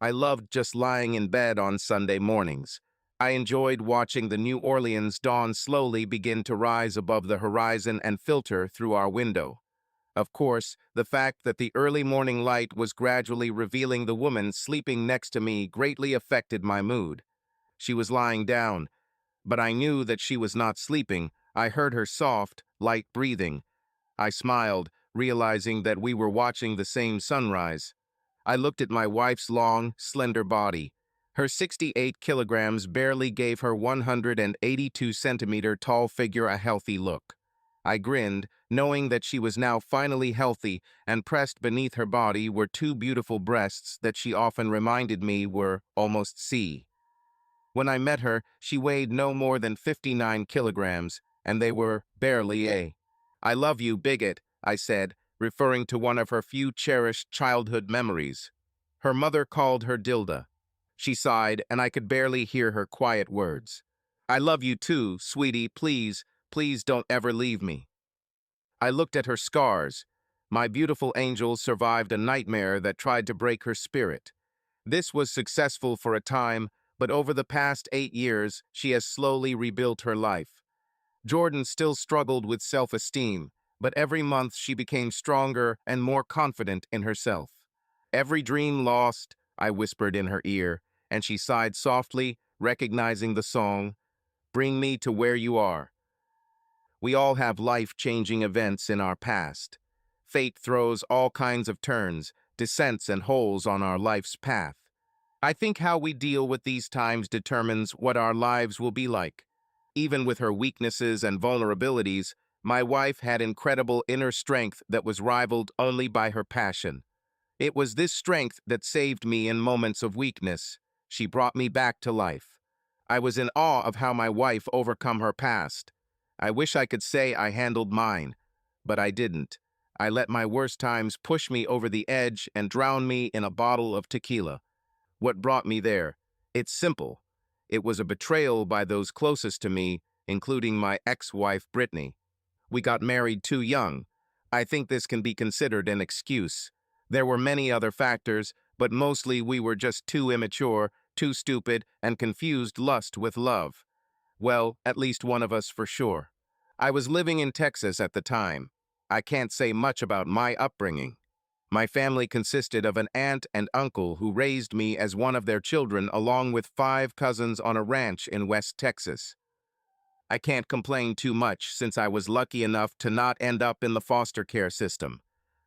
I loved just lying in bed on Sunday mornings. I enjoyed watching the New Orleans dawn slowly begin to rise above the horizon and filter through our window. Of course, the fact that the early morning light was gradually revealing the woman sleeping next to me greatly affected my mood. She was lying down, but I knew that she was not sleeping. I heard her soft, light breathing. I smiled, realizing that we were watching the same sunrise. I looked at my wife's long, slender body. Her 68 kilograms barely gave her 182-centimeter tall figure a healthy look. I grinned, knowing that she was now finally healthy, and pressed beneath her body were two beautiful breasts that she often reminded me were almost C. When I met her, she weighed no more than 59 kilograms, and they were barely A. "I love you, bigot," I said, referring to one of her few cherished childhood memories. Her mother called her Dilda. She sighed, and I could barely hear her quiet words. "I love you too, sweetie, please, please don't ever leave me." I looked at her scars. My beautiful angel survived a nightmare that tried to break her spirit. This was successful for a time, but over the past 8 years, she has slowly rebuilt her life. Jordan still struggled with self-esteem, but every month she became stronger and more confident in herself. "Every dream lost," I whispered in her ear, and she sighed softly, recognizing the song, "Bring me to where you are." We all have life-changing events in our past. Fate throws all kinds of turns, descents, and holes on our life's path. I think how we deal with these times determines what our lives will be like. Even with her weaknesses and vulnerabilities, my wife had incredible inner strength that was rivaled only by her passion. It was this strength that saved me in moments of weakness. She brought me back to life. I was in awe of how my wife overcome her past. I wish I could say I handled mine, but I didn't. I let my worst times push me over the edge and drown me in a bottle of tequila. What brought me there? It's simple. It was a betrayal by those closest to me, including my ex-wife, Brittany. We got married too young. I think this can be considered an excuse. There were many other factors, but mostly we were just too immature, too stupid, and confused lust with love. Well, at least one of us for sure. I was living in Texas at the time. I can't say much about my upbringing. My family consisted of an aunt and uncle who raised me as one of their children along with 5 cousins on a ranch in West Texas. I can't complain too much since I was lucky enough to not end up in the foster care system.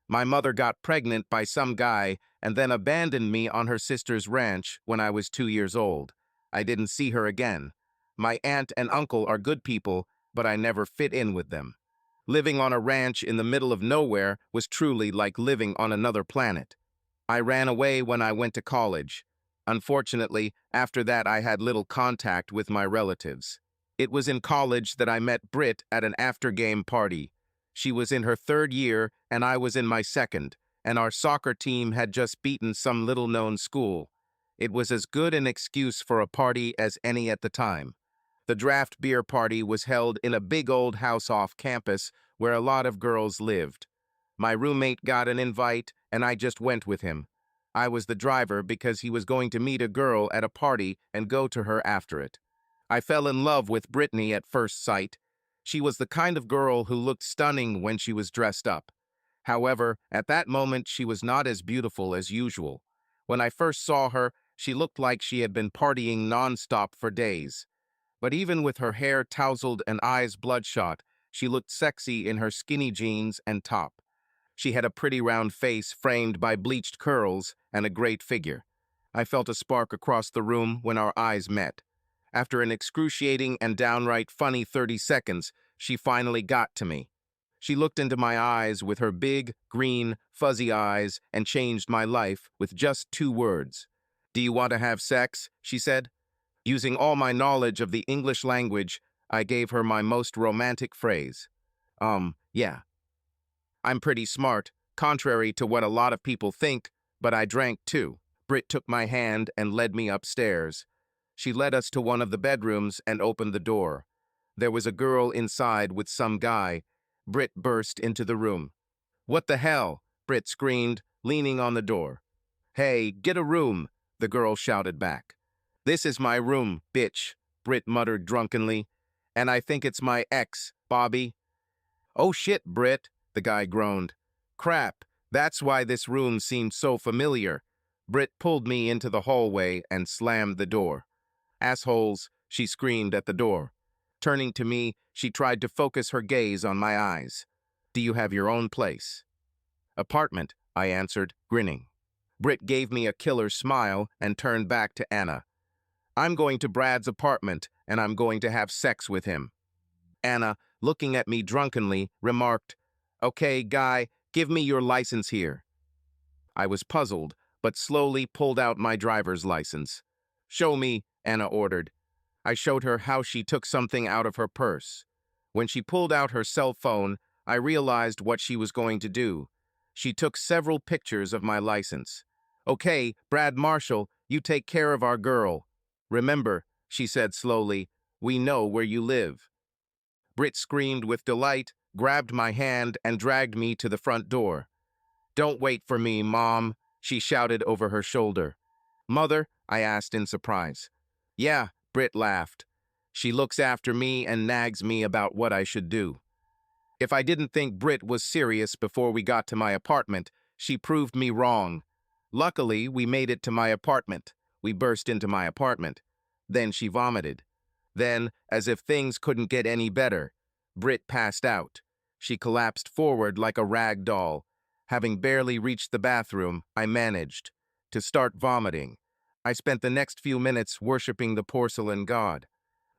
My mother got pregnant by some guy and then abandoned me on her sister's ranch when I was 2 years old. I didn't see her again. My aunt and uncle are good people, but I never fit in with them. Living on a ranch in the middle of nowhere was truly like living on another planet. I ran away when I went to college. Unfortunately, after that I had little contact with my relatives. It was in college that I met Britt at an after-game party. She was in her 3rd year and I was in my 2nd, and our soccer team had just beaten some little-known school. It was as good an excuse for a party as any at the time. The draft beer party was held in a big old house off campus where a lot of girls lived. My roommate got an invite, and I just went with him. I was the driver because he was going to meet a girl at a party and go to her after it. I fell in love with Brittany at first sight. She was the kind of girl who looked stunning when she was dressed up. However, at that moment she was not as beautiful as usual. When I first saw her, she looked like she had been partying non-stop for days. But even with her hair tousled and eyes bloodshot, she looked sexy in her skinny jeans and top. She had a pretty round face framed by bleached curls and a great figure. I felt a spark across the room when our eyes met. After an excruciating and downright funny 30 seconds, she finally got to me. She looked into my eyes with her big, green, fuzzy eyes and changed my life with just 2 words. "Do you want to have sex?" she said. Using all my knowledge of the English language, I gave her my most romantic phrase. Yeah. I'm pretty smart, contrary to what a lot of people think, but I drank too. Britt took my hand and led me upstairs. She led us to one of the bedrooms and opened the door. There was a girl inside with some guy. Britt burst into the room. "What the hell?" Britt screamed, leaning on the door. "Hey, get a room," the girl shouted back. "This is my room, bitch," Britt muttered drunkenly. "And I think it's my ex, Bobby." "Oh shit, Britt," the guy groaned. "Crap, that's why this room seemed so familiar." Britt pulled me into the hallway and slammed the door. "Assholes," she screamed at the door. Turning to me, she tried to focus her gaze on my eyes. "Do you have your own place?" "Apartment," I answered, grinning. Britt gave me a killer smile and turned back to Anna. "I'm going to Brad's apartment, and I'm going to have sex with him." Anna, looking at me drunkenly, remarked, "Okay, guy, give me your license here." I was puzzled, but slowly pulled out my driver's license. "Show me," Anna ordered. I showed her how she took something out of her purse. When she pulled out her cell phone, I realized what she was going to do. She took several pictures of my license. "Okay, Brad Marshall, you take care of our girl. Remember," she said slowly, "we know where you live." Britt screamed with delight, grabbed my hand, and dragged me to the front door. "Don't wait for me, Mom," she shouted over her shoulder. "Mother?" I asked in surprise. "Yeah," Britt laughed. "She looks after me and nags me about what I should do." If I didn't think Britt was serious before we got to my apartment, she proved me wrong. Luckily, we made it to my apartment. We burst into my apartment. Then she vomited. Then, as if things couldn't get any better, Britt passed out. She collapsed forward like a rag doll. Having barely reached the bathroom, I managed to start vomiting. I spent the next few minutes worshiping the porcelain god.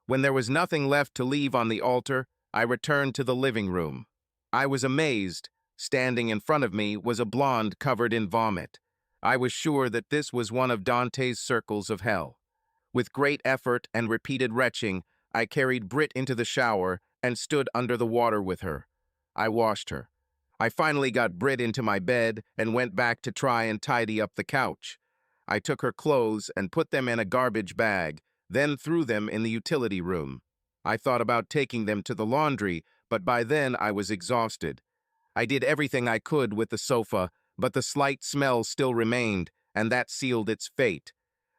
When there was nothing left to leave on the altar, I returned to the living room. I was amazed. Standing in front of me was a blonde covered in vomit. I was sure that this was one of Dante's circles of hell. With great effort and repeated retching, I carried Britt into the shower and stood under the water with her. I washed her. I finally got Britt into my bed and went back to try and tidy up the couch. I took her clothes and put them in a garbage bag, then threw them in the utility room. I thought about taking them to the laundry, but by then I was exhausted. I did everything I could with the sofa, but the slight smell still remained, and that sealed its fate.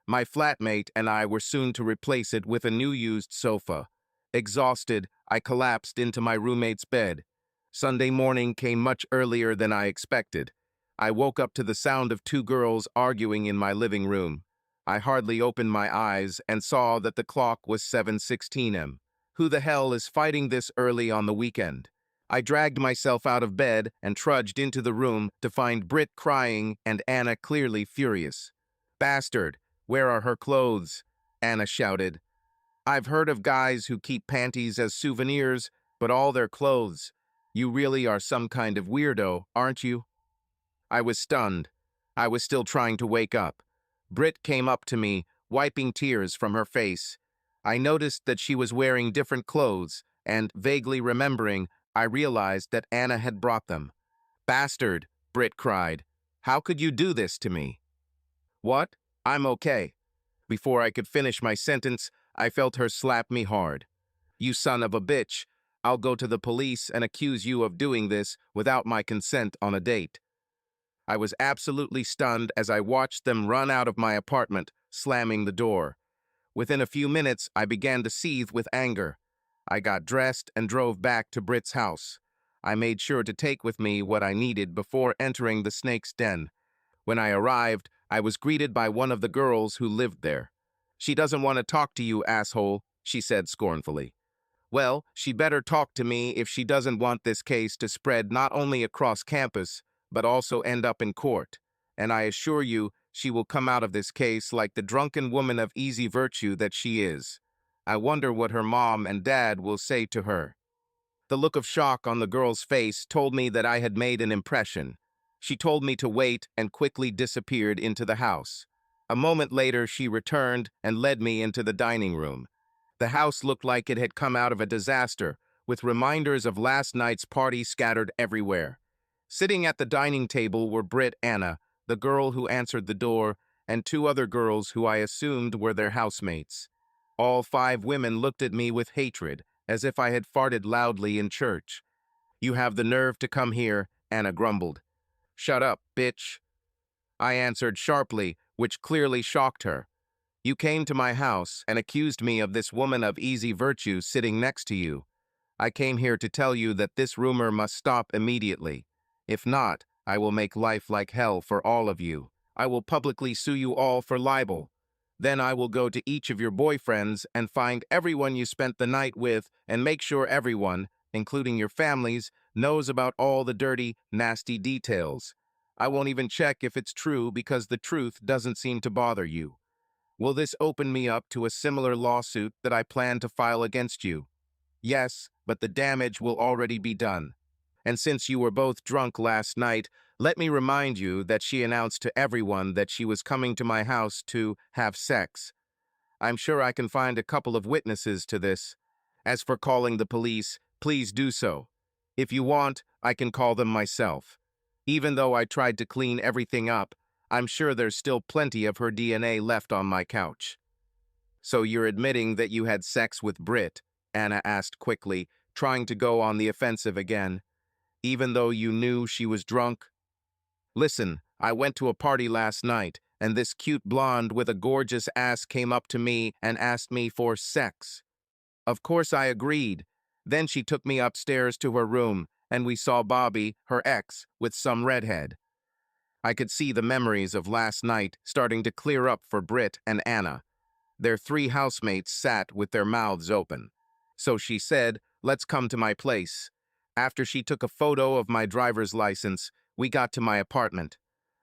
My flatmate and I were soon to replace it with a new used sofa. Exhausted, I collapsed into my roommate's bed. Sunday morning came much earlier than I expected. I woke up to the sound of two girls arguing in my living room. I hardly opened my eyes and saw that the clock was 7:16 a.m. Who the hell is fighting this early on the weekend? I dragged myself out of bed and trudged into the room to find Britt crying and Anna clearly furious. "Bastard, where are her clothes?" Anna shouted. "I've heard of guys who keep panties as souvenirs, but all their clothes. You really are some kind of weirdo, aren't you?" I was stunned. I was still trying to wake up. Britt came up to me, wiping tears from her face. I noticed that she was wearing different clothes, and, vaguely remembering, I realized that Anna had brought them. "Bastard," Britt cried. "How could you do this to me?" "What? I'm okay." Before I could finish my sentence, I felt her slap me hard. "You son of a bitch. I'll go to the police and accuse you of doing this without my consent on a date." I was absolutely stunned as I watched them run out of my apartment, slamming the door. Within a few minutes, I began to seethe with anger. I got dressed and drove back to Britt's house. I made sure to take with me what I needed before entering the snake's den. When I arrived, I was greeted by one of the girls who lived there. "She doesn't want to talk to you, asshole," she said scornfully. "Well, she better talk to me if she doesn't want this case to spread not only across campus, but also end up in court. And I assure you, she will come out of this case like the drunken woman of easy virtue that she is. I wonder what her mom and dad will say to her." The look of shock on the girl's face told me that I had made an impression. She told me to wait and quickly disappeared into the house. A moment later, she returned and led me into the dining room. The house looked like it had come out of a disaster, with reminders of last night's party scattered everywhere. Sitting at the dining table were Britt Anna, the girl who answered the door, and two other girls who I assumed were their housemates. All five women looked at me with hatred, as if I had farted loudly in church. "You have the nerve to come here," Anna grumbled. "Shut up, bitch," I answered sharply, which clearly shocked her. You came to my house and accused me of this woman of easy virtue sitting next to you. I came here to tell you that this rumor must stop immediately. If not, I will make life like hell for all of you. I will publicly sue you all for libel. Then I will go to each of your boyfriends and find everyone you spent the night with and make sure everyone, including your families, knows about all the dirty, nasty details. I won't even check if it's true because the truth doesn't seem to bother you. Will this open me up to a similar lawsuit that I plan to file against you? Yes, but the damage will already be done. And since you were both drunk last night, let me remind you that she announced to everyone that she was coming to my house to have sex. I'm sure I can find a couple of witnesses to this. As for calling the police, please do so. If you want, I can call them myself. Even though I tried to clean everything up, I'm sure there's still plenty of her DNA left on my couch. So you're admitting that you had sex with Britt? Anna asked quickly, trying to go on the offensive again. Even though you knew she was drunk? Listen, I went to a party last night, and this cute blonde with a gorgeous ass came up to me and asked me for sex. Of course I agreed. Then she took me upstairs to her room, and we saw Bobby, her ex, with some redhead. I could see the memories of last night starting to clear up for Britt and Anna. Their three housemates sat with their mouths open. So she said, "Let's come to my place." After she took a photo of my driver's license, we got to my apartment.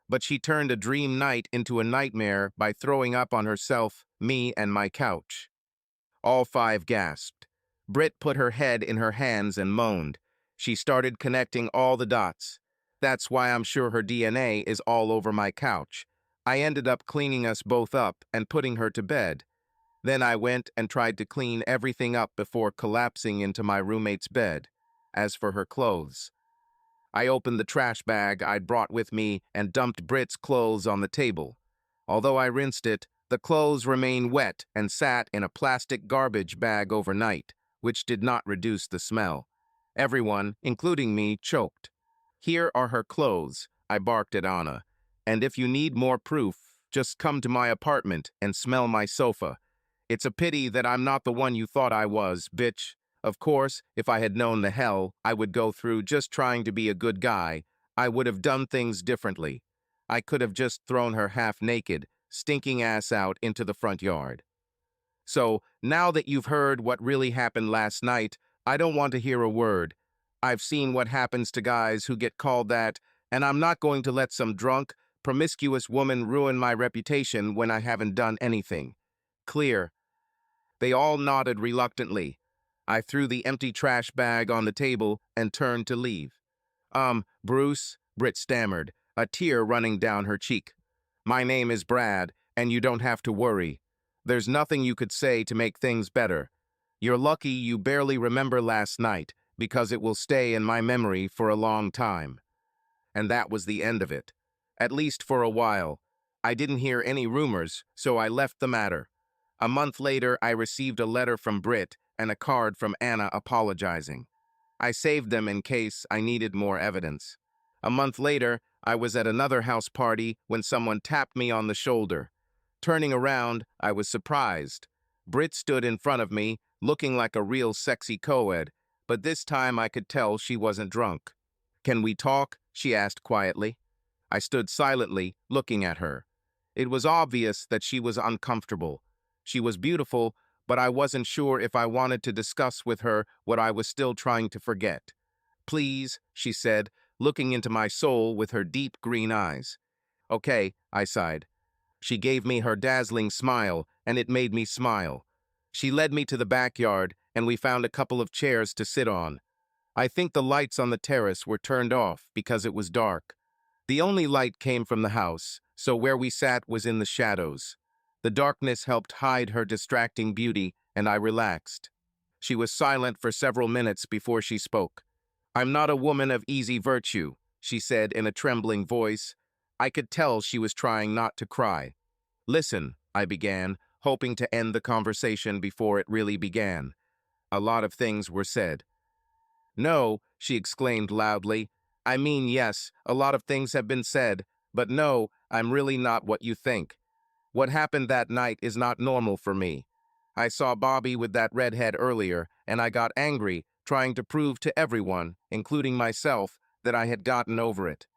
But she turned a dream night into a nightmare by throwing up on herself, me, and my couch. All five gasped. Britt put her head in her hands and moaned. She started connecting all the dots. That's why I'm sure her DNA is all over my couch. I ended up cleaning us both up and putting her to bed. Then I went and tried to clean everything up before collapsing into my roommate's bed. As for her clothes, I opened the trash bag I'd brought with me and dumped Britt's clothes on the table. Although I rinsed it, the clothes remained wet and sat in a plastic garbage bag overnight, which did not reduce the smell. Everyone, including me, choked. "Here are her clothes," I barked at Anna. "And if you need more proof, just come to my apartment and smell my sofa. It's a pity that I'm not the one you thought I was, bitch." Of course, if I had known the hell I would go through just trying to be a good guy, I would have done things differently. I could have just thrown her half-naked, stinking ass out into the front yard. So, now that you've heard what really happened last night, I don't want to hear a word. I've seen what happens to guys who get called that, and I'm not going to let some drunk, promiscuous woman ruin my reputation when I haven't done anything. Clear? They all nodded reluctantly. I threw the empty trash bag on the table and turned to leave. Bruce, Britt stammered, a tear running down her cheek. "My name is Brad, and you don't have to worry. There's nothing you could say to make things better. You're lucky you barely remember last night, because it will stay in my memory for a long time." And that was the end of it. At least for a while. I didn't hear any rumors, so I left the matter. A month later, I received a letter from Britt and a card from Anna apologizing. I saved them in case I needed more evidence. A month later, I was at another house party when someone tapped me on the shoulder. Turning around, I was surprised. Britt stood in front of me, looking like a real sexy co-ed, but this time I could tell she wasn't drunk. "Can we talk?" she asked quietly. I stood silently, looking at her. It was obvious that she was uncomfortable. She was beautiful, but I wasn't sure if I wanted to discuss with her what I was still trying to forget. "Please," she said, looking into my soul with her deep green eyes. "Okay," I sighed. She gave me her dazzling smile, and it made me smile. She led me to the backyard, and we found a couple of chairs to sit on. I think the lights on the terrace were turned off because it was dark. The only light came from the house, so where we sat was in the shadows. The darkness helped hide her distracting beauty, and I relaxed. She was silent for several minutes before she spoke. "I'm not a woman of easy virtue," she said in a trembling voice. I could tell she was trying not to cry. "Listen," I began, hoping to end the conversation before it really began. A lot of things were said. "No," she exclaimed loudly. "I mean, yes, a lot of things have been said, but no, I'm really not what you think. What happened that night is not normal for me. I saw Bobby with that redhead earlier, and I got angry, trying to prove to everyone, including myself, that I had gotten over it.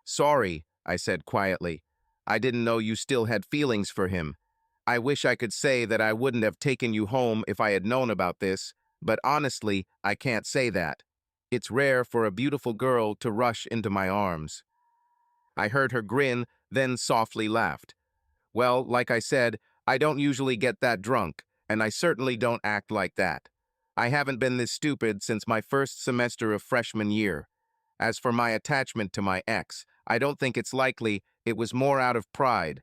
Sorry, I said quietly. I didn't know you still had feelings for him. I wish I could say that I wouldn't have taken you home if I had known about this, but honestly, I can't say that. It's rare for a beautiful girl to rush into my arms. I heard her grin, then softly laughed. Well, like I said, I don't usually get that drunk, and I certainly don't act like that. I haven't been this stupid since my first semester of freshman year. As for my attachment to my ex, I don't think it's likely it was more out of pride.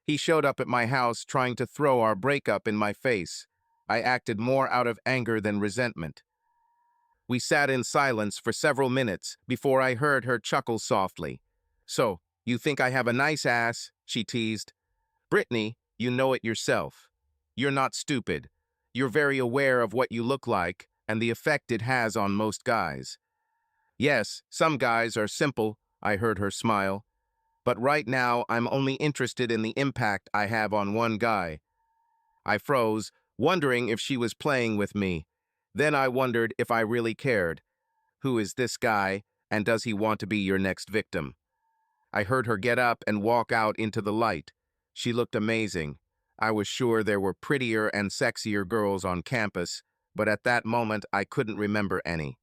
He showed up at my house trying to throw our breakup in my face. I acted more out of anger than resentment. We sat in silence for several minutes before I heard her chuckle softly. So, you think I have a nice ass? She teased. Brittany, you know it yourself. You're not stupid. You're very aware of what you look like and the effect it has on most guys. Yes, some guys are simple, I heard her smile. But right now, I'm only interested in the impact I have on one guy. I froze, wondering if she was playing with me. Then I wondered if I really cared. Who is this guy, and does he want to be your next victim? I heard her get up and walk out into the light. She looked amazing. I was sure there were prettier and sexier girls on campus, but at that moment I couldn't remember any.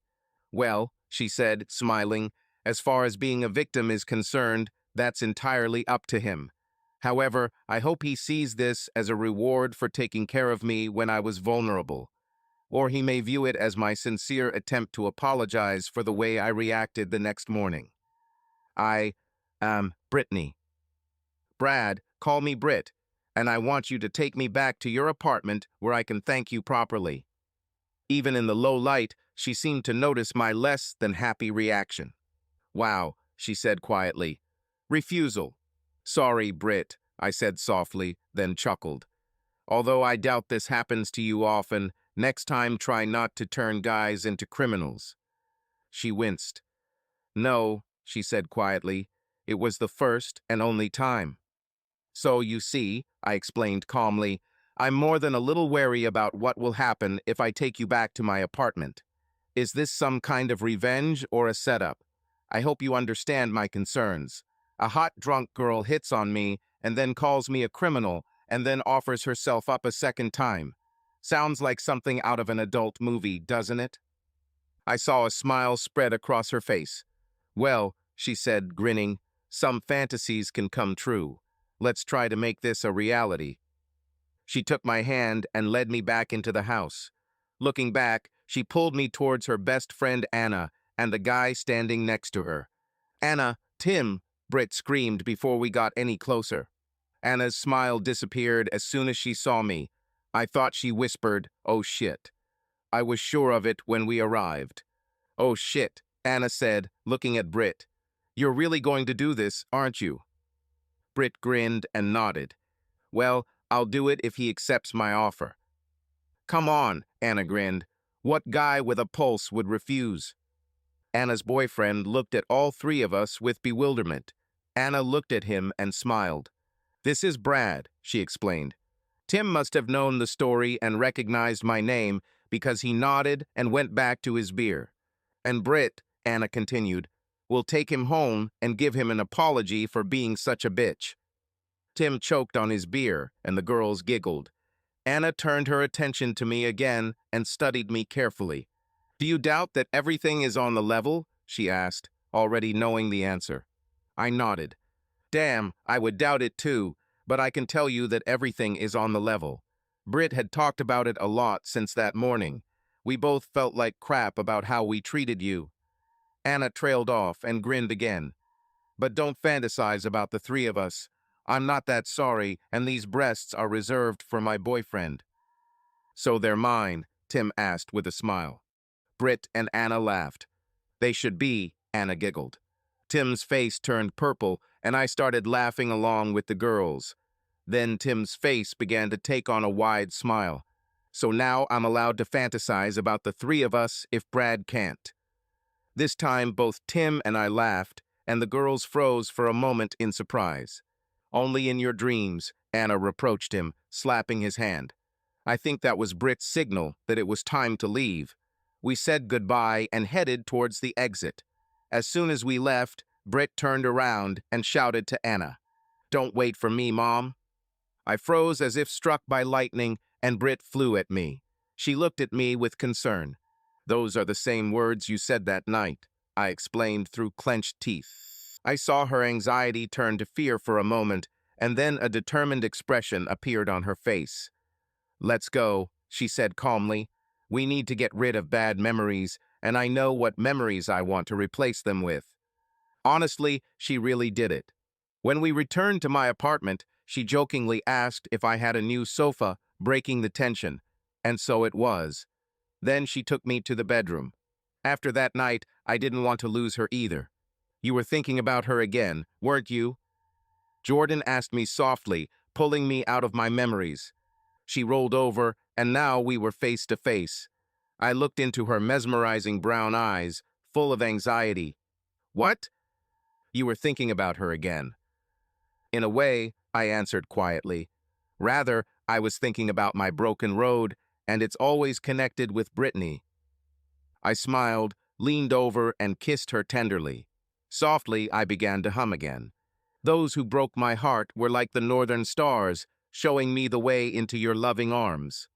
Well, she said, smiling, as far as being a victim is concerned, that's entirely up to him. However, I hope he sees this as a reward for taking care of me when I was vulnerable. Or he may view it as my sincere attempt to apologize for the way I reacted the next morning. I am Brittany. Brad, call me Britt, and I want you to take me back to your apartment where I can thank you properly. Even in the low light, she seemed to notice my less than happy reaction. Wow, she said quietly. Refusal. Sorry, Britt, I said softly, then chuckled. Although I doubt this happens to you often, next time try not to turn guys into criminals. She winced. No, she said quietly. It was the first and only time. So, you see, I explained calmly, I'm more than a little wary about what will happen if I take you back to my apartment. Is this some kind of revenge or a setup? I hope you understand my concerns. A hot drunk girl hits on me and then calls me a criminal and then offers herself up a second time. Sounds like something out of an adult movie, doesn't it? I saw a smile spread across her face. Well, she said, grinning, some fantasies can come true. Let's try to make this a reality. She took my hand and led me back into the house. Looking back, she pulled me towards her best friend Anna and the guy standing next to her. Anna, Tim, Britt screamed before we got any closer. Anna's smile disappeared as soon as she saw me. I thought she whispered, "Oh shit." I was sure of it when we arrived. "Oh shit," Anna said, looking at Britt. "You're really going to do this, aren't you?" Britt grinned and nodded. Well, I'll do it if he accepts my offer. Come on, Anna grinned. What guy with a pulse would refuse? Anna's boyfriend looked at all three of us with bewilderment. Anna looked at him and smiled. This is Brad, she explained. Tim must have known the story and recognized my name because he nodded and went back to his beer. And Britt, Anna continued, will take him home and give him an apology for being such a bitch. Tim choked on his beer, and the girls giggled. Anna turned her attention to me again and studied me carefully. Do you doubt that everything is on the level? She asked, already knowing the answer. I nodded. Damn, I would doubt it too, but I can tell you that everything is on the level. Britt had talked about it a lot since that morning. We both felt like crap about how we treated you. Anna trailed off and grinned again. But don't fantasize about the three of us. I'm not that sorry, and these breasts are reserved for my boyfriend. So they're mine, Tim asked with a smile. Britt and Anna laughed. They should be, Anna giggled. Tim's face turned purple, and I started laughing along with the girls. Then Tim's face began to take on a wide smile. So now I'm allowed to fantasize about the three of us if Brad can't. This time both Tim and I laughed, and the girls froze for a moment in surprise. Only in your dreams, Anna reproached him, slapping his hand. I think that was Britt's signal that it was time to leave. We said goodbye and headed towards the exit. As soon as we left, Britt turned around and shouted to Anna, "Don't wait for me, Mom." I froze as if struck by lightning, and Britt flew at me. She looked at me with concern. "Those are the same words you said that night," I explained through clenched teeth. I saw her anxiety turn to fear for a moment, and then a determined expression appeared on her face. "Let's go," she said calmly. "We need to get rid of bad memories, and I know what memories I want to replace them with." Honestly, she really did it. When we returned to my apartment, she jokingly asked if I had a new sofa, breaking the tension. And so it was. Then she took me to the bedroom. After that night, I didn't want to lose her either. "You were thinking about her again, weren't you?" Jordan asked me softly, pulling me out of my memories. She rolled over, and now we were face to face. I looked into her mesmerizing brown eyes, full of anxiety. "What?" "You were thinking about her again." "In a way," I answered quietly. "Rather, I was thinking about my broken road, and it's always connected with Brittany." I smiled, leaned over, and kissed her tenderly. Softly, I began to hum again. "Those who broke my heart were like the northern stars, showing me the way into your loving arms."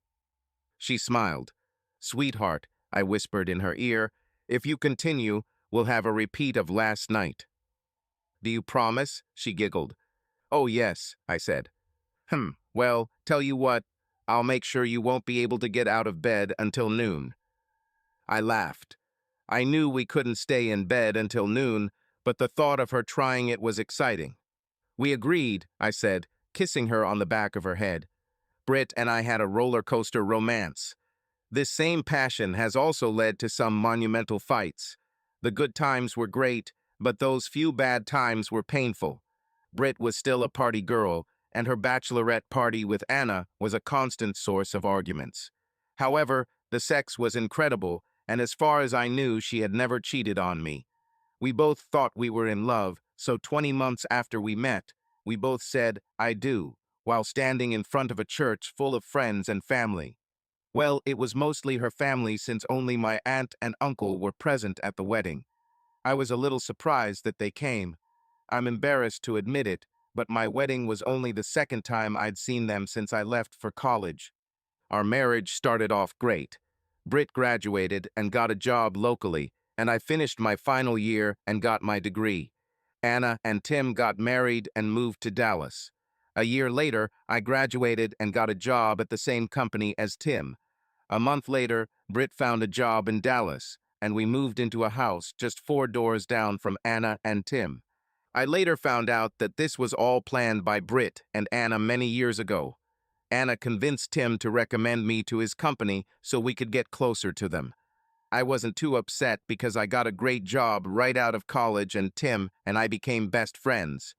She smiled. "Sweetheart," I whispered in her ear, "if you continue, we'll have a repeat of last night." "Do you promise?" she giggled. "Oh, yes," I said. Well, tell you what, I'll make sure you won't be able to get out of bed until noon." I laughed. I knew we couldn't stay in bed until noon, but the thought of her trying it was exciting. "We agreed," I said, kissing her on the back of her head. "Britt and I had a roller coaster romance. This same passion has also led to some monumental fights. The good times were great, but those few bad times were painful. Britt was still a party girl, and her bachelorette party with Anna was a constant source of arguments. However, the sex was incredible, and as far as I knew, she had never cheated on me. We both thought we were in love, so 20 months after we met, we both said, 'I do,' while standing in front of a church full of friends and family. Well, it was mostly her family since only my aunt and uncle were present at the wedding. I was a little surprised that they came. I'm embarrassed to admit it, but my wedding was only the second time I'd seen them since I left for college. Our marriage started off great. Britt graduated and got a job locally, and I finished my final year and got my degree. Anna and Tim got married and moved to Dallas. A year later, I graduated and got a job at the same company as Tim. A month later, Britt found a job in Dallas, and we moved into a house just 4 doors down from Anna and Tim. I later found out that this was all planned by Britt and Anna many years ago. Anna convinced Tim to recommend me to his company so we could get closer to them. I wasn't too upset because I got a great job right out of college, and Tim and I became best friends.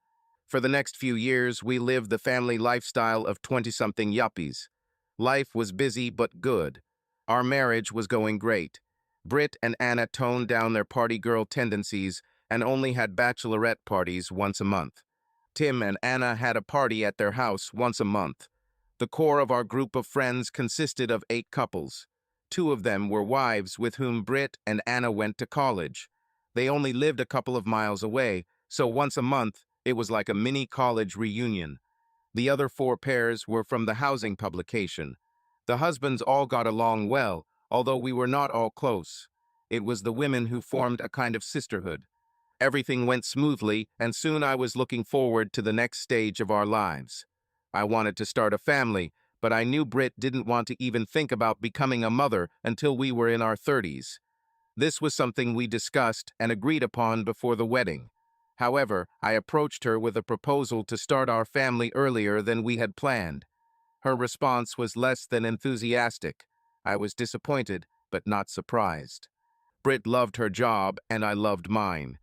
For the next few years, we lived the family lifestyle of 20-something yuppies. Life was busy but good. Our marriage was going great. Britt and Anna toned down their party girl tendencies and only had bachelorette parties once a month. Tim and Anna had a party at their house once a month. The core of our group of friends consisted of 8 couples. 2 of them were wives with whom Britt and Anna went to college. They only lived a couple of miles away, so once a month, it was like a mini college reunion. The other 4 pairs were from the housing publication. The husbands all got along well, although we were not all close. It was the women who formed a kind of sisterhood. Everything went smoothly, and soon I was looking forward to the next stage of our lives. I wanted to start a family, but I knew Britt didn't want to even think about becoming a mother until we were in our 30s. This was something we discussed and agreed upon before the wedding. However, I approached her with a proposal to start our family earlier than we had planned. Her response was less than enthusiastic. I was disappointed, but not surprised. Britt loved her job, and I loved mine.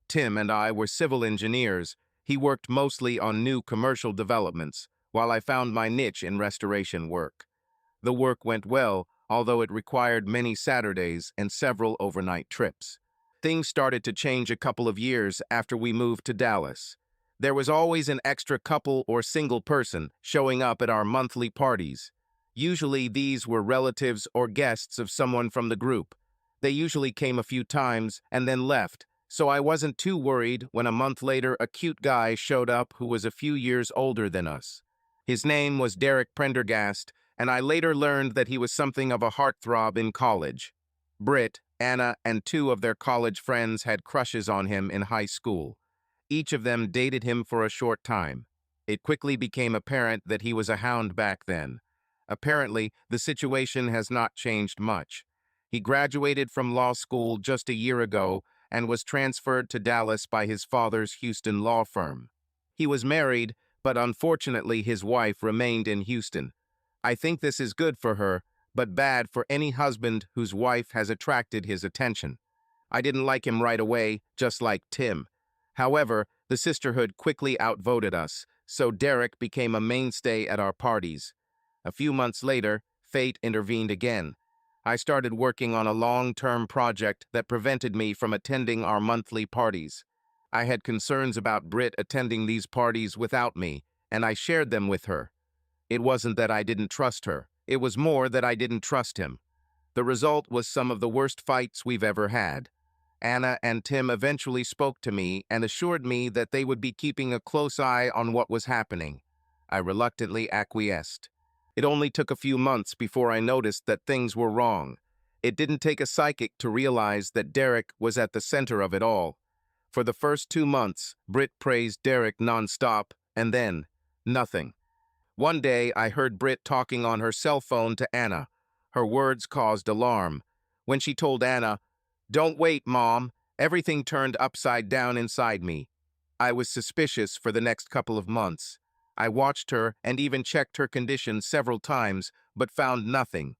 Tim and I were civil engineers. He worked mostly on new commercial developments, while I found my niche in restoration work. The work went well, although it required many Saturdays and several overnight trips. Things started to change a couple of years after we moved to Dallas. There was always an extra couple or single person showing up at our monthly parties. Usually these were relatives or guests of someone from the group. They usually came a few times and then left, so I wasn't too worried when a month later a cute guy showed up who was a few years older than us. His name was Derek Prendergast, and I later learned that he was something of a heartthrob in college. Britt, Anna, and two of their college friends had crushes on him in high school. Each of them dated him for a short time. It quickly became apparent that he was a hound back then. Apparently, the situation has not changed much. He graduated from law school just a year ago and was transferred to Dallas by his father's Houston law firm. He was married, but unfortunately his wife remained in Houston. I think this is good for her, but bad for any husband whose wife has attracted his attention. I didn't like him right away, just like Tim. However, the sisterhood quickly outvoted us, so Derek became a mainstay at our parties. A few months later, fate intervened again. I started working on a long-term project that prevented me from attending our monthly parties. I had concerns about Britt attending these parties without me, and I shared them with her. It wasn't that I didn't trust her. It was more that I didn't trust him. The result was some of the worst fights we've ever had. Anna and Tim eventually spoke to me and assured me that they would be keeping a close eye on what was happening. I reluctantly acquiesced. It only took a few months before I noticed that things were wrong. It didn't take a psychic to realize that Derek was at the center of it all. For the first 2 months, Britt praised Derek nonstop, and then, nothing. One day, I heard Britt talking on her cell phone to Anna. Her words caused alarm. When she told Anna, "Don't wait, Mom," everything turned upside down inside me. I was suspicious for the next couple of months. I watched her and even checked her condition several times, but found nothing.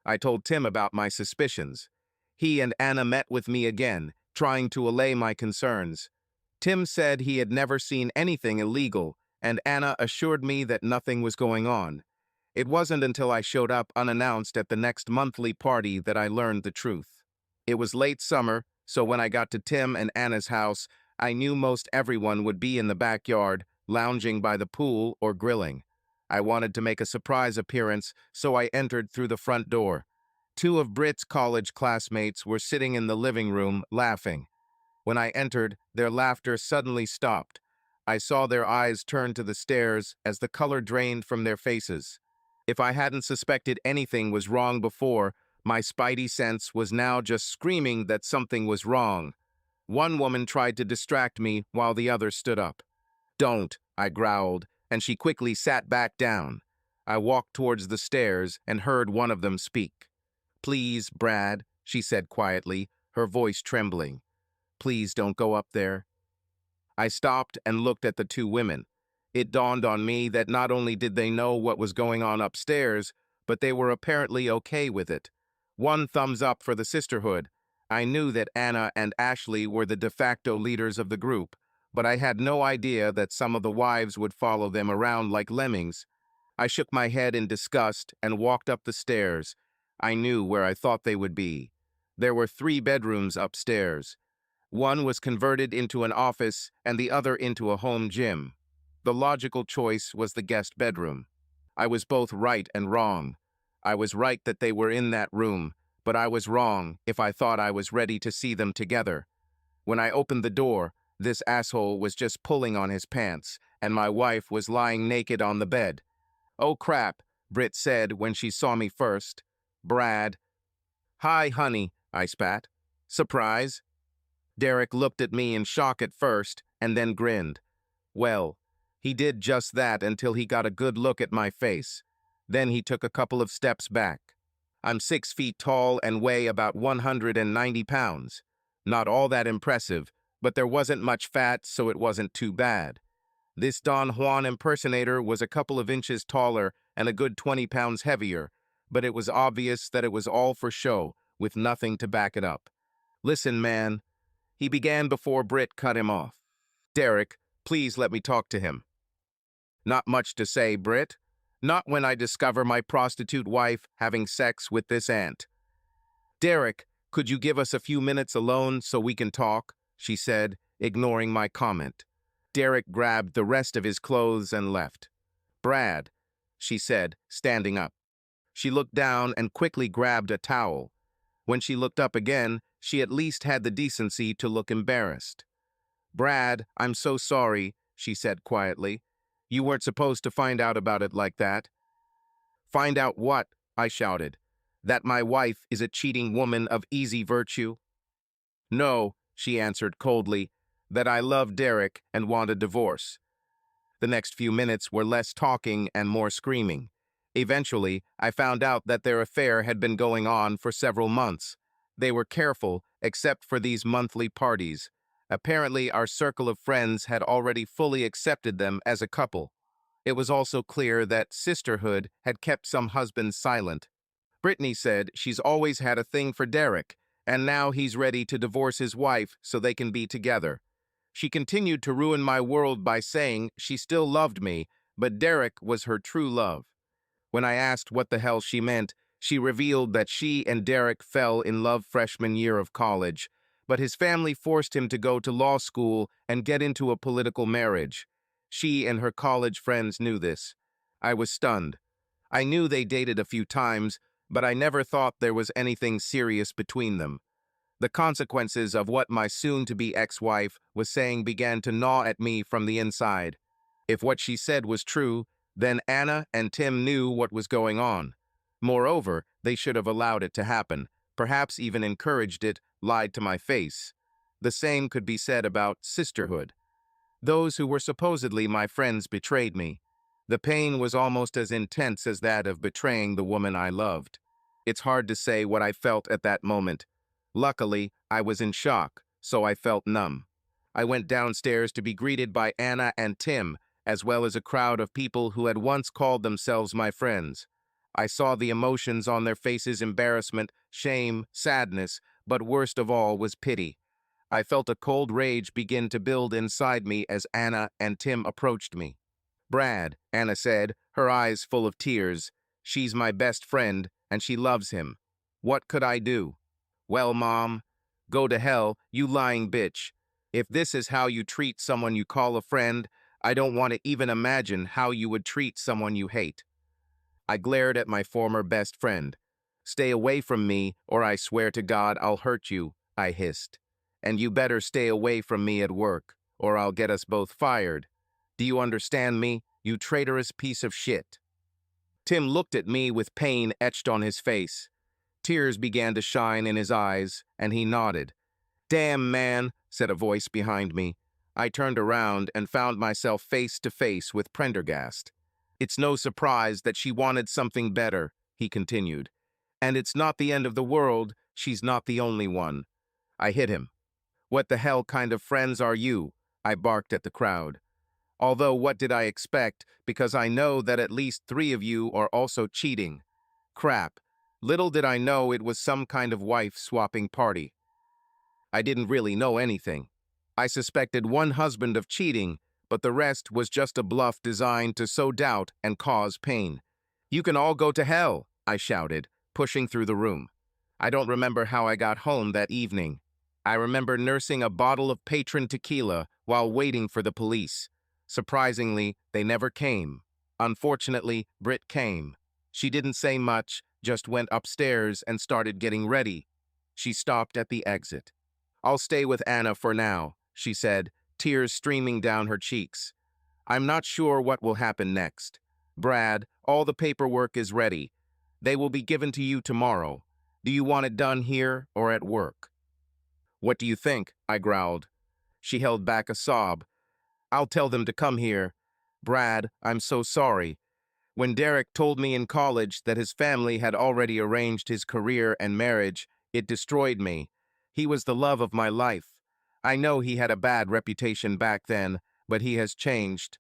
I told Tim about my suspicions. He and Anna met with me again, trying to allay my concerns. Tim said he had never seen anything illegal, and Anna assured me that nothing was going on. It wasn't until I showed up unannounced at the next monthly party that I learned the truth. It was late summer, so when I got to Tim and Anna's house, I knew most everyone would be in the backyard, lounging by the pool or grilling. I wanted to make a surprise appearance, so I entered through the front door. Two of Britt's college classmates were sitting in the living room, laughing. When I entered, their laughter suddenly stopped. I saw their eyes turn to the stairs as the color drained from their faces. If I hadn't suspected anything was wrong before, my spidey sense was now just screaming that something was wrong. One woman tried to distract me while the other stood up. "Don't," I growled, and she quickly sat back down. I walked towards the stairs and heard one of them speak. "Please, Brad," she said quietly, her voice trembling. "Please don't go up there." I stopped and looked at the two women. It dawned on me that not only did they know what was going on upstairs, but they were apparently okay with it. One thumbs up for the sisterhood. I knew that Anna and Ashley were the de facto leaders of the group, but I had no idea that some of the wives would follow them around like lemmings. I shook my head in disgust and walked up the stairs. I knew where I thought they would be. There were 3 bedrooms upstairs. One was converted into an office and the other into a home gym. The logical choice was the guest bedroom. I was both right and wrong. I was right that they were in that room, but I was wrong if I thought I was ready to see them together. When I opened the door, this asshole was just pulling on his pants, and my wife was lying naked on the bed. "Oh crap," Britt said when she saw me first. "Brad." "Hi, honey," I spat. "Surprise?" Derek looked at me in shock at first, and then grinned. Well, he did just that until he got a good look at my face. Then he took a couple of steps back. I'm 6 feet tall and weigh about 190 pounds. Not all that impressive, but there wasn't much fat, so it wasn't too bad. This Don Juan impersonator was a couple of inches taller and a good 20 pounds heavier, but it was obvious that it was all for show, with nothing to back it up. "Listen, man," he began before Britt cut him off. "Derek, please let me talk to him." "Not much to say, Britt. Not when I discover my prostitute wife having sex with this ant." "Derek, could you give us a few minutes alone so we can talk?" she said, ignoring my comment. Derek grabbed the rest of his clothes and left. "Brad," she said, standing up. She looked down and quickly grabbed a towel. When she looked up again, she at least had the decency to look embarrassed. "Brad, I'm so sorry," she said quietly. "You weren't supposed to find out about it like that." "Find out what?" I shouted. "That my wife is a cheating woman of easy virtue?" "No," she answered coldly, "that I love Derek and want a divorce." The next few minutes were less talking and more screaming. Eventually, I found out that their affair had been going on for several months. They were careful, except for these monthly parties. Apparently, our circle of friends had already fully accepted them as a couple. It was also clear that sisterhood had kept some husbands silent. Brittany said she's always had a thing for Derek, and now he's ready to divorce his wife so they can be together. She continued to ruin my world by saying she still loved me, but Derek was her true love. When I asked what the hell she meant, she revealed that she and Derek fell in love freshman year of college, but his family forced him to go to law school and get into a political marriage. She and her college friends knew this. I was stunned. I knew they dated a few times, but I never thought there was anything serious between them. The consequences of what my soon-to-be ex-wife was saying began to gnaw at me from the inside. If what she said was true, then Anna and Tim knew what was going on. Moreover, they should have allowed it to happen, perhaps even encouraged it, lied to my face. The same could be said about sisterhood. Those who were supposedly my friends betrayed me. The pain was almost as intense as that of betraying the woman I loved. It's hard to say what I felt at that moment. Luckily, I was in shock, so I felt numb. I went downstairs to be greeted by Anna and Tim, as well as a crowd of people who had once called themselves my friends. I saw the emotions on their faces: embarrassment, shame, sadness, but worst of all was pity. I felt a cold rage begin to build inside me as Anna and Tim approached me. "Brad," Anna said, her eyes full of tears. "She's my best friend, and she loves him. What could I do?" "Well, Mom, go to hell, you lying bitch. If this is how you treat someone you call a friend, I don't want to even imagine how you would treat someone you hate." I glared at my former best friend. "Stay away from me, or I swear to God I'll hurt you," I hissed. "And you better stay away from me at work, or I'll get us both fired. Do you understand me, you traitorous piece of shit?" Tim looked at me with pain etched on his face. Tears began to shine in his eyes, and he nodded. "Damn, man," said a voice behind me. I turned around and found myself face to face with Prendergast. "It's no surprise that she wanted something better," he continued. "And it's not the end of the world, she's not the only one." I hit him. "What the hell kind of friends are you?" I barked at the crowd. Although what did I expect, because I know that at least 3 of you are also cheating. Crap. Little did I know it was some kind of wife-swapping party. I didn't really know anything. I suspected one husband of cheating, but the rest was just a bluff designed to sow doubt and cause pain. "You can all go to hell," I shouted, pushing through the room. I don't remember how I got home that evening. I remember nursing a bottle of patron tequila while waiting for the police. Surprisingly, they never came. Unfortunately, Britt came. She didn't say much, just went upstairs and started getting ready. She stopped at the exit. "I'll stay with Anna for now," she said, tears streaming down her cheeks. "I'm not sure what will happen next. Brad, all the paperwork is ready. They will be given to you tomorrow. Do you want it done here or at work?" "What do you think?" I growled. She held back a sob. "I'll tell them to come here. Brad, I'm so sorry. When Derek told me in college that his family had already arranged his career and marriage, it destroyed me. He was the love of my life. I know he had a bad reputation back then, but he has changed.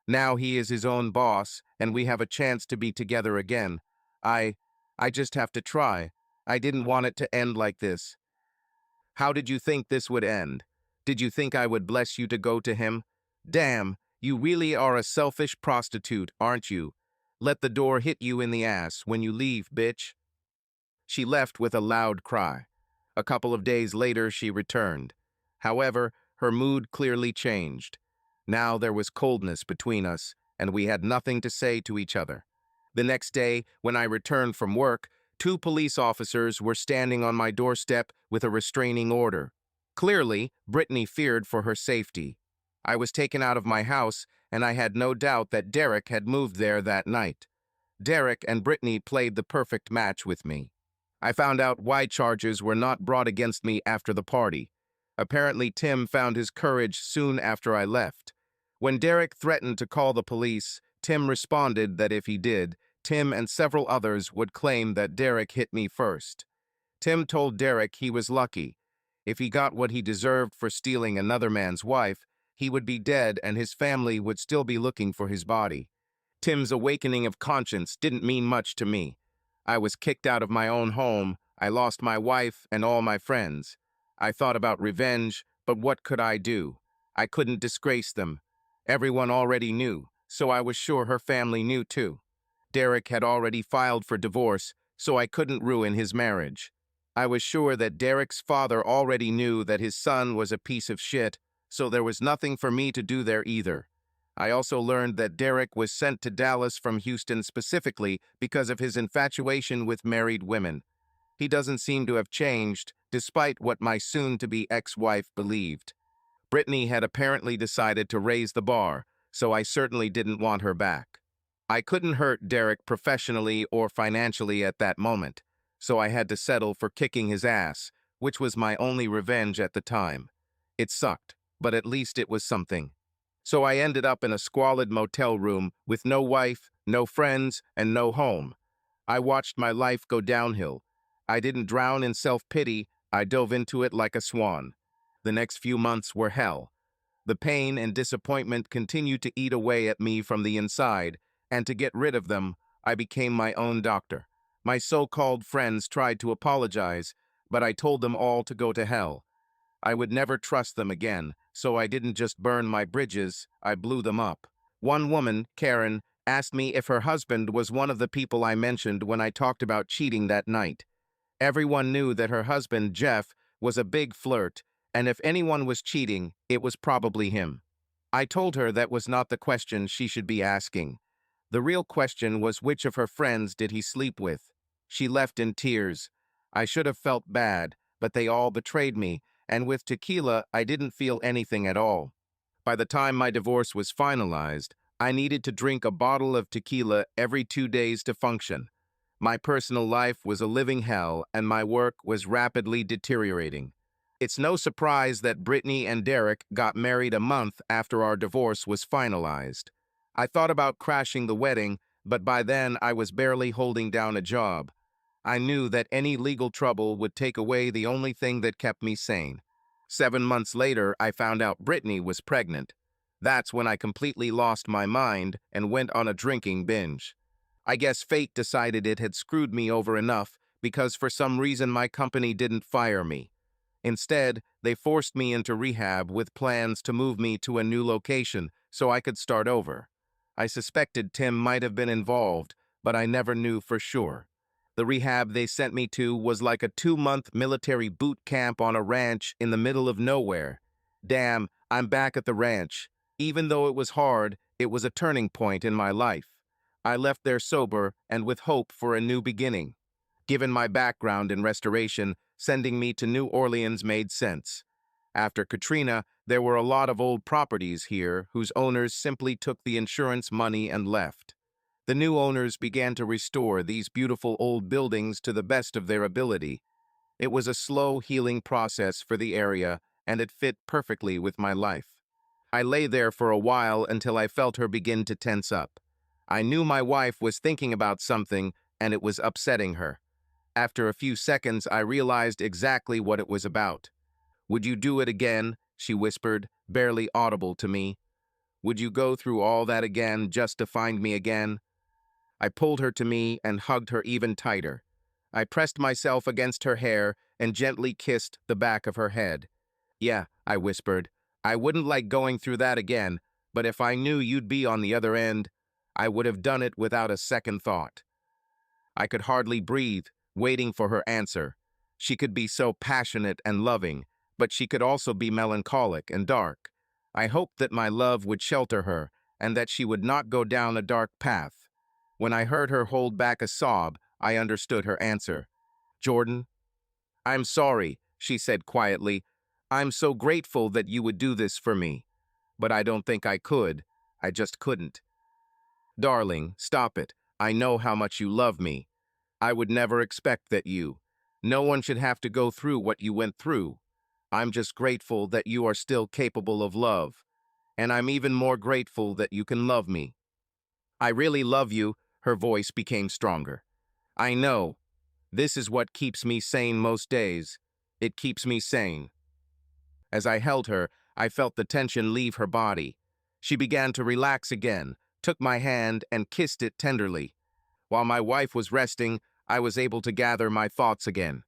Now he is his own boss, and we have a chance to be together again. I just have to try. I didn't want it to end like this." "How did you think this would end? Did you think I would bless you to go to him? Damn, you really are a selfish prostitute, aren't you? Let the door hit you in the ass when you leave, bitch." She left with a loud cry. A couple of days later, she returned. However, her mood clearly changed. Now there was coldness between us, and we had nothing to say to each other. The next day, when I returned from work, two police officers were standing on my doorstep with a restraining order. Clearly, Brittany feared for her safety. I was taken out of my house, and I had no doubt that Derek had moved there that night. Derek and Brittany played the perfect match with me. I found out why charges were not brought against me after the party. Apparently, Tim found his courage soon after I left. When Derek threatened to call the police, Tim responded that if he did, Tim and several others would claim that Derek hit me first. Tim told Derek he was lucky. If he got what he deserved for stealing another man's wife, he would be dead and his family would still be looking for his body. Tim's awakening of conscience didn't mean much to me. I was kicked out of my own home, I lost my wife and all my friends. I thought about revenge, but what could I do? I couldn't disgrace them. Everyone already knew, so I was sure her family knew too. Derek had already filed for divorce, so I couldn't ruin his marriage. I was sure that Derek's father already knew that his son was a piece of shit, so there was nothing for me to do there either. I also learned that Derek was sent to Dallas from Houston specifically because of his infatuation with married women. He doesn't seem to have changed, despite what my soon-to-be ex-wife believed. Brittany had apparently decided to raise the bar, so I certainly didn't want her back. I couldn't hurt Derek professionally or financially at that moment, so I had to settle for kicking his ass, which was my only revenge at the time. It sucked, but at least it was something. So I ended up in a squalid motel room with no wife, no friends, and no home. I watched my life go downhill. I didn't drown in self-pity, I dove into it like a swan. The next few months were hell. The pain and disappointment continued to eat away at me from the inside, and to get rid of them, I became my own doctor. My so-called friends tried to apologize, but I told them all to go to hell. I would never trust them again, so I didn't just burn my bridges, I blew them up. One woman, Karen, asked me if her husband was one of the people I mentioned when I talked about cheating that night. Everyone knew that her husband, Jeff, was a big flirt, and if anyone was cheating, it was probably him. I told her that was not the question she should be asking. The real question was which of her friends did he sleep with. She left in tears. I should have felt bad, but they all betrayed me, and with tequila, I didn't feel anything at all. By the time my divorce was finalized, I needed to drink a bottle of tequila every 2 days to function. My personal life was a living hell, and my work was rapidly deteriorating. It's no surprise that Brittany and Derek got married a month after our divorce was finalized. I thought about crashing the wedding, but by then I was barely holding down a job. I knew that any legal trouble would take away the only thing that kept me sane. 7 months later, I found out Brittany was pregnant. That's when I completely lost my mind and went on a drinking binge. I guess fate decided it had screwed me over enough because for some reason my company didn't fire me. Instead, they forced me into rehab with plans to move me to a new location so I could start over. I suspected Tim might have been involved, but I never knew for sure. The rehab they sent me to was like a 2-month military boot camp on a ranch in the middle of nowhere. Damn, I'm back at the ranch. Even though it was hard, it was a turning point in my life. I left there sober and with hope for a new beginning. Given my background in restoration, sending me to New Orleans made sense. After Katrina, there were a lot of old properties here whose owners simply took the insurance money and left. The new owners began to restore these beautiful old buildings to the best of their ability. It was a slow healing process for the area, and it fit perfectly with my life. I lay there for a while until I felt her begin to tense up. I knew my wife was thinking about something, and it was upsetting her. After a few seconds, I realized exactly what it was about. "Would you do it again?" she whispered, barely audible to me. "Would you go through all that again just to find me again?" I pulled her to me and hugged her even tighter. I pressed myself against her hair and gently kissed the back of her head. "Yeah," I whispered, "I wouldn't like going through that again, but if I knew you'd be on the other end, I would have done it without a second thought." I could hardly breathe, waiting for her answer. She could be so passionate and loving, but she could also be melancholic and dark. I hoped that my love would shelter her and that she would not go down a dark path. When I heard her hold back a sob, I understood her answer. Jordan, I'm sorry, she said quietly. I'm so grateful that you would do this for me. But I don't think I could. I just couldn't. Darling, stop it. I know how much you love me. I would never expect that you. No one should have to go through what you went through. I'm just grateful that you are still capable of love. And I'm even more grateful that you can love me. I really love you. Her voice became stronger. I know. This is what keeps me sane most days. It keeps me sane. As I held her, I felt the tension leave her body. She began to relax again, took my hand and kissed it tenderly. While my wife was resting, I was able to gather my thoughts again.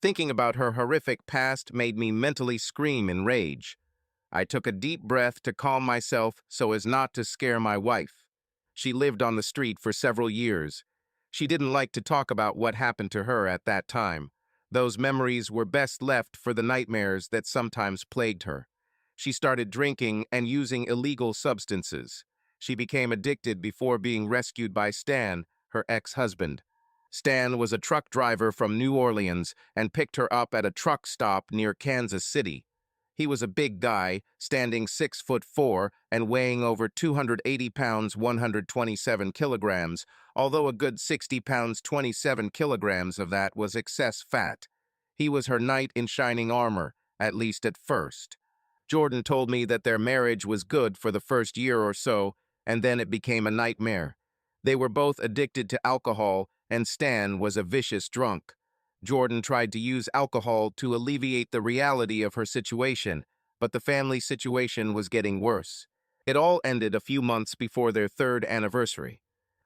Thinking about her horrific past made me mentally scream in rage. I took a deep breath to calm myself so as not to scare my wife. She lived on the street for several years. She didn't like to talk about what happened to her at that time. Those memories were best left for the nightmares that sometimes plagued her. She started drinking and using illegal substances. She became addicted before being rescued by Stan, her ex-husband. Stan was a truck driver from New Orleans and picked her up at a truck stop near Kansas City. He was a big guy, standing 6'4" and weighing over 280 pounds 127 kilograms, although a good 60 pounds 27 kilograms of that was excess fat. He was her knight in shining armor, at least at first. Jordan told me that their marriage was good for the first year or so, and then it became a nightmare. They were both addicted to alcohol, and Stan was a vicious drunk. Jordan tried to use alcohol to alleviate the reality of her situation, but the family situation was getting worse. It all ended a few months before their third anniversary.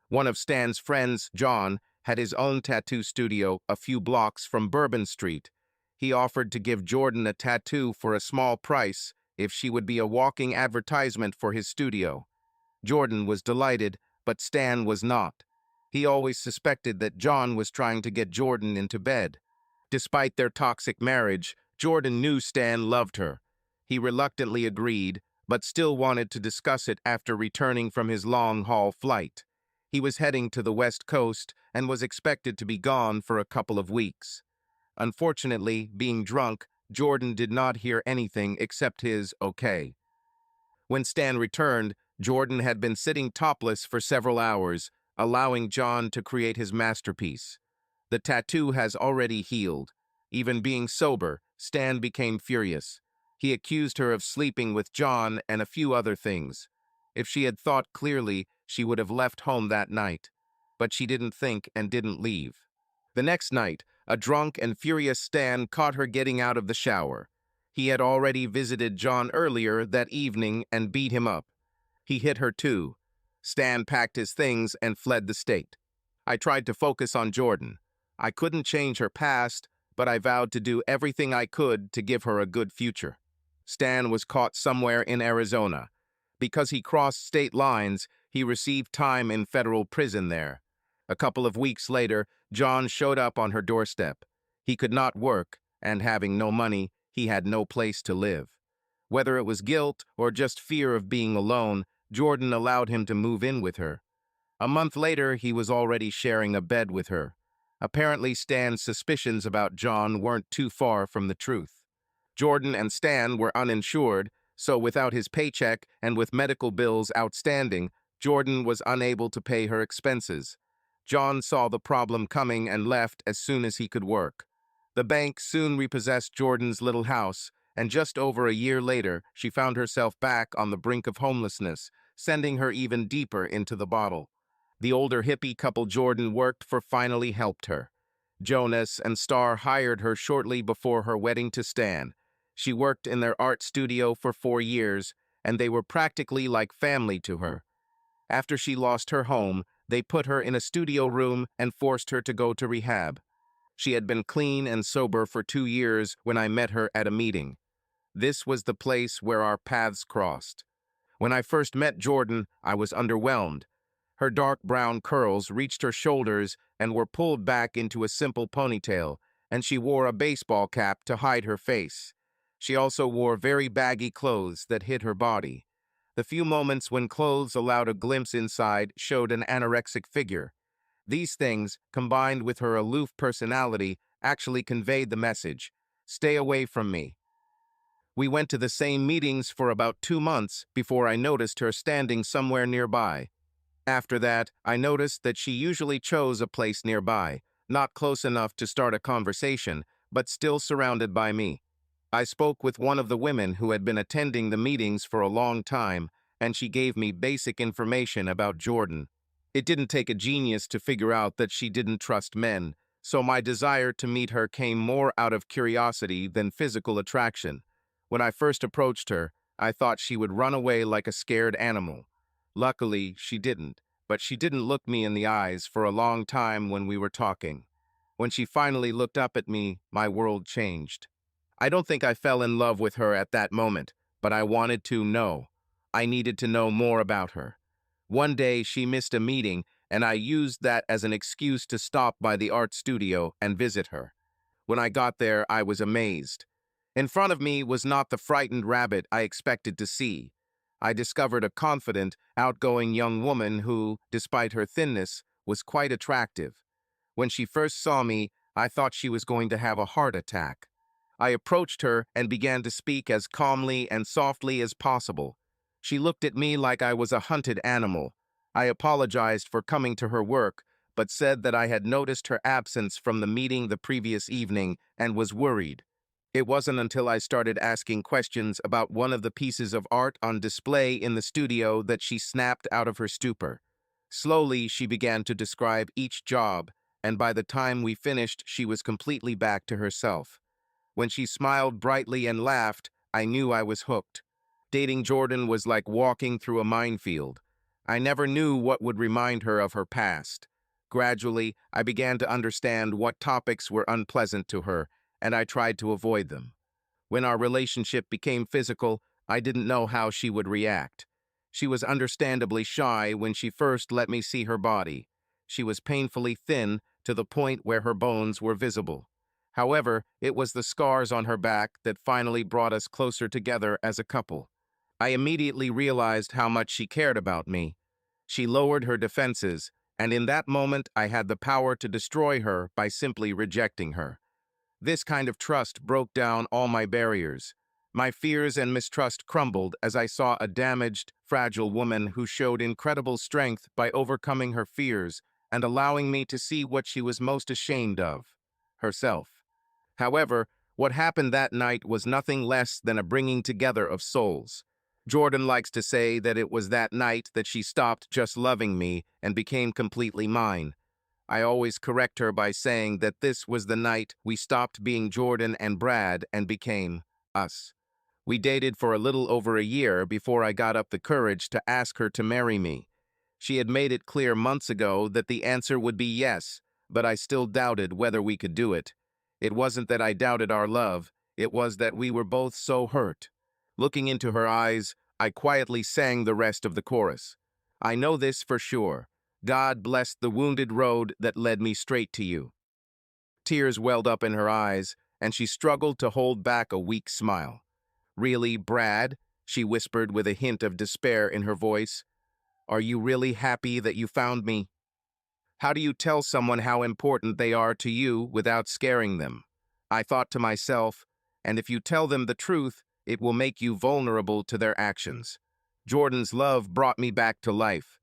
One of Stan's friends, John, had his own tattoo studio a few blocks from Bourbon Street. He offered to give Jordan a tattoo for a small price if she would be a walking advertisement for his studio. Jordan was delighted, but Stan was not. He always suspected that John was trying to get Jordan into bed. Despite their toxic marriage, Jordan knew Stan loved her. He reluctantly agreed, but still wanted to discuss it after returning from his long-haul flight. He was heading to the West Coast and was expected to be gone for a couple of weeks. Unfortunately, being drunk, Jordan did not hear anything except his okay. When Stan returned, Jordan had been sitting topless for several hours, allowing John to create his masterpiece. The tattoo has already healed. Even being sober, Stan became furious. He accused her of sleeping with John and a few other things. If she had thought clearly, she would have left home that night. But she didn't think and didn't leave. The next night, a drunk and furious Stan caught her getting out of the shower. He had already visited John earlier that evening and beat him up. He hit her too. Stan packed his things and fled the state. I tried to focus on Jordan. I couldn't change her past, but I vowed to do everything I could to give her a good future. Stan was caught somewhere in Arizona. Because he crossed state lines, he received time in federal prison there. A couple of weeks later, John showed up on her doorstep. He could not work, and having no money, he had no place to live. Whether it was guilt or just fear of being alone, Jordan allowed him to move in with her. A month later, he was already sharing a bed with her. Apparently, Stan's suspicions about John weren't too far from the truth. Jordan and Stan were uninsured, so without his paycheck and with medical bills outstanding, Jordan was unable to pay her expenses. John saw the problem coming and left as soon as he could work. The bank soon repossessed Jordan's little house, and just over a year later, she found herself back on the brink of homelessness, sending her even deeper into the bottle. The older hippie couple Jordan worked for finally helped her. Jonas and Starr hired her shortly before her wedding to Stan. She worked in their art studio for 4 years, and they were practically like family to her. After she lost her home, they put her in a studio room and forced her to go to rehab. She had been clean and sober for 2 years when I met her at a meeting. This was the place where our paths crossed. When I first met Jordan, I was underwhelmed. Her dark brown curls reached her shoulders and were pulled back into a simple ponytail, and she wore a baseball cap to hide her face. She also wore very baggy clothes that hid her body. The few moments when clothes allowed a glimpse inside showed an anorexic figure. These things, combined with her aloof personality, actually conveyed the message: stay away from me. We went to the same meetings for about 2 months before I noticed her standing somewhere nearby. After that, I noticed that she usually chose a place nearby, not close enough to start a conversation, but still surrounded by me. I spoke with one of the women who had been attending the meetings for a long time, and she gave me basic information about Jordan. It didn't take a genius to figure out that she didn't trust men, so my desire to meet her came more out of curiosity than physical attraction. When I first approached her, I thought she would run away like a scared animal. Luckily, she didn't, but she didn't look me in the eyes for a long time when we were talking. When she finally looked up at me, my world changed. I don't think I fell in love with her at that moment, but I wanted to know. I needed to know more about her. One day, she missed a meeting, and I used that as an excuse to stop by the art studio and visit her. When I got there, I was amazed. In front of me was not the frightened rabbit I expected to see. I discovered a confident, outgoing young woman who, despite her thinness, was quite attractive. When she first saw me, I thought she was going to have a heart attack. I approached her and began to speak as calmly and softly as possible. She looked at me like I was a hunted animal. I apologized for coming to her work, but said that I had noticed her absence from the meeting the previous evening and was worried. It wasn't until I started asking questions about one of the pieces of art on display in the studio that she snapped out of her stupor. Slowly, she began to describe each job, and by the time we finished, she was completely back to herself. When she smiled brightly and laughed, I knew I was hooked. Dating Jordan was like walking through a minefield. I never knew what would remind her of her past. Gradually, I began to understand what topics were unpleasant to her, and I tried to avoid them. When our relationship became physical, I didn't know how she would react. She was understandably shy when she first let me see her body. She was painfully thin to the point where her bones were visible. However, it was the scars on her back that finally brought us closer together as a couple. I immediately realized how much she cared about me. She lowered her defenses, and in that moment I had the power to destroy her by simply rejecting her. This kind of trust broke down all my barriers. My fears and mistrust crumbled as I saw a damaged, fragile woman who showed incredible strength by overcoming her fears and allowing me to see what she was most ashamed of: herself. However, what happened that night was nothing less than a bringing together of souls. Jordan likes to say that it was that night that she stopped just loving me and became completely mine. I always correct her by saying that this was the night we stopped being Jordan and Brad and became us. We dated for a little over a year before I got up the courage to ask her to marry me. She had made it clear months ago that the answer would be yes, but I still doubted whether we could do it. It wasn't that I doubted our love, it was that we were both so hurt. Looking into her eyes, I quietly sang the rest of the chorus. I know this for sure. God blessed the wounded road that led me straight to you. Tears welled up in her eyes, and she struggled to hold back a weak smile. Really, Brad? She whispered with a hint of despair in her voice. Are you really happy that you found me? How do you tell someone how important they are to you without scaring them? I thought to myself, and if you tell them the truth, it will make you vulnerable to their actions. Jordan's love brought me back to life.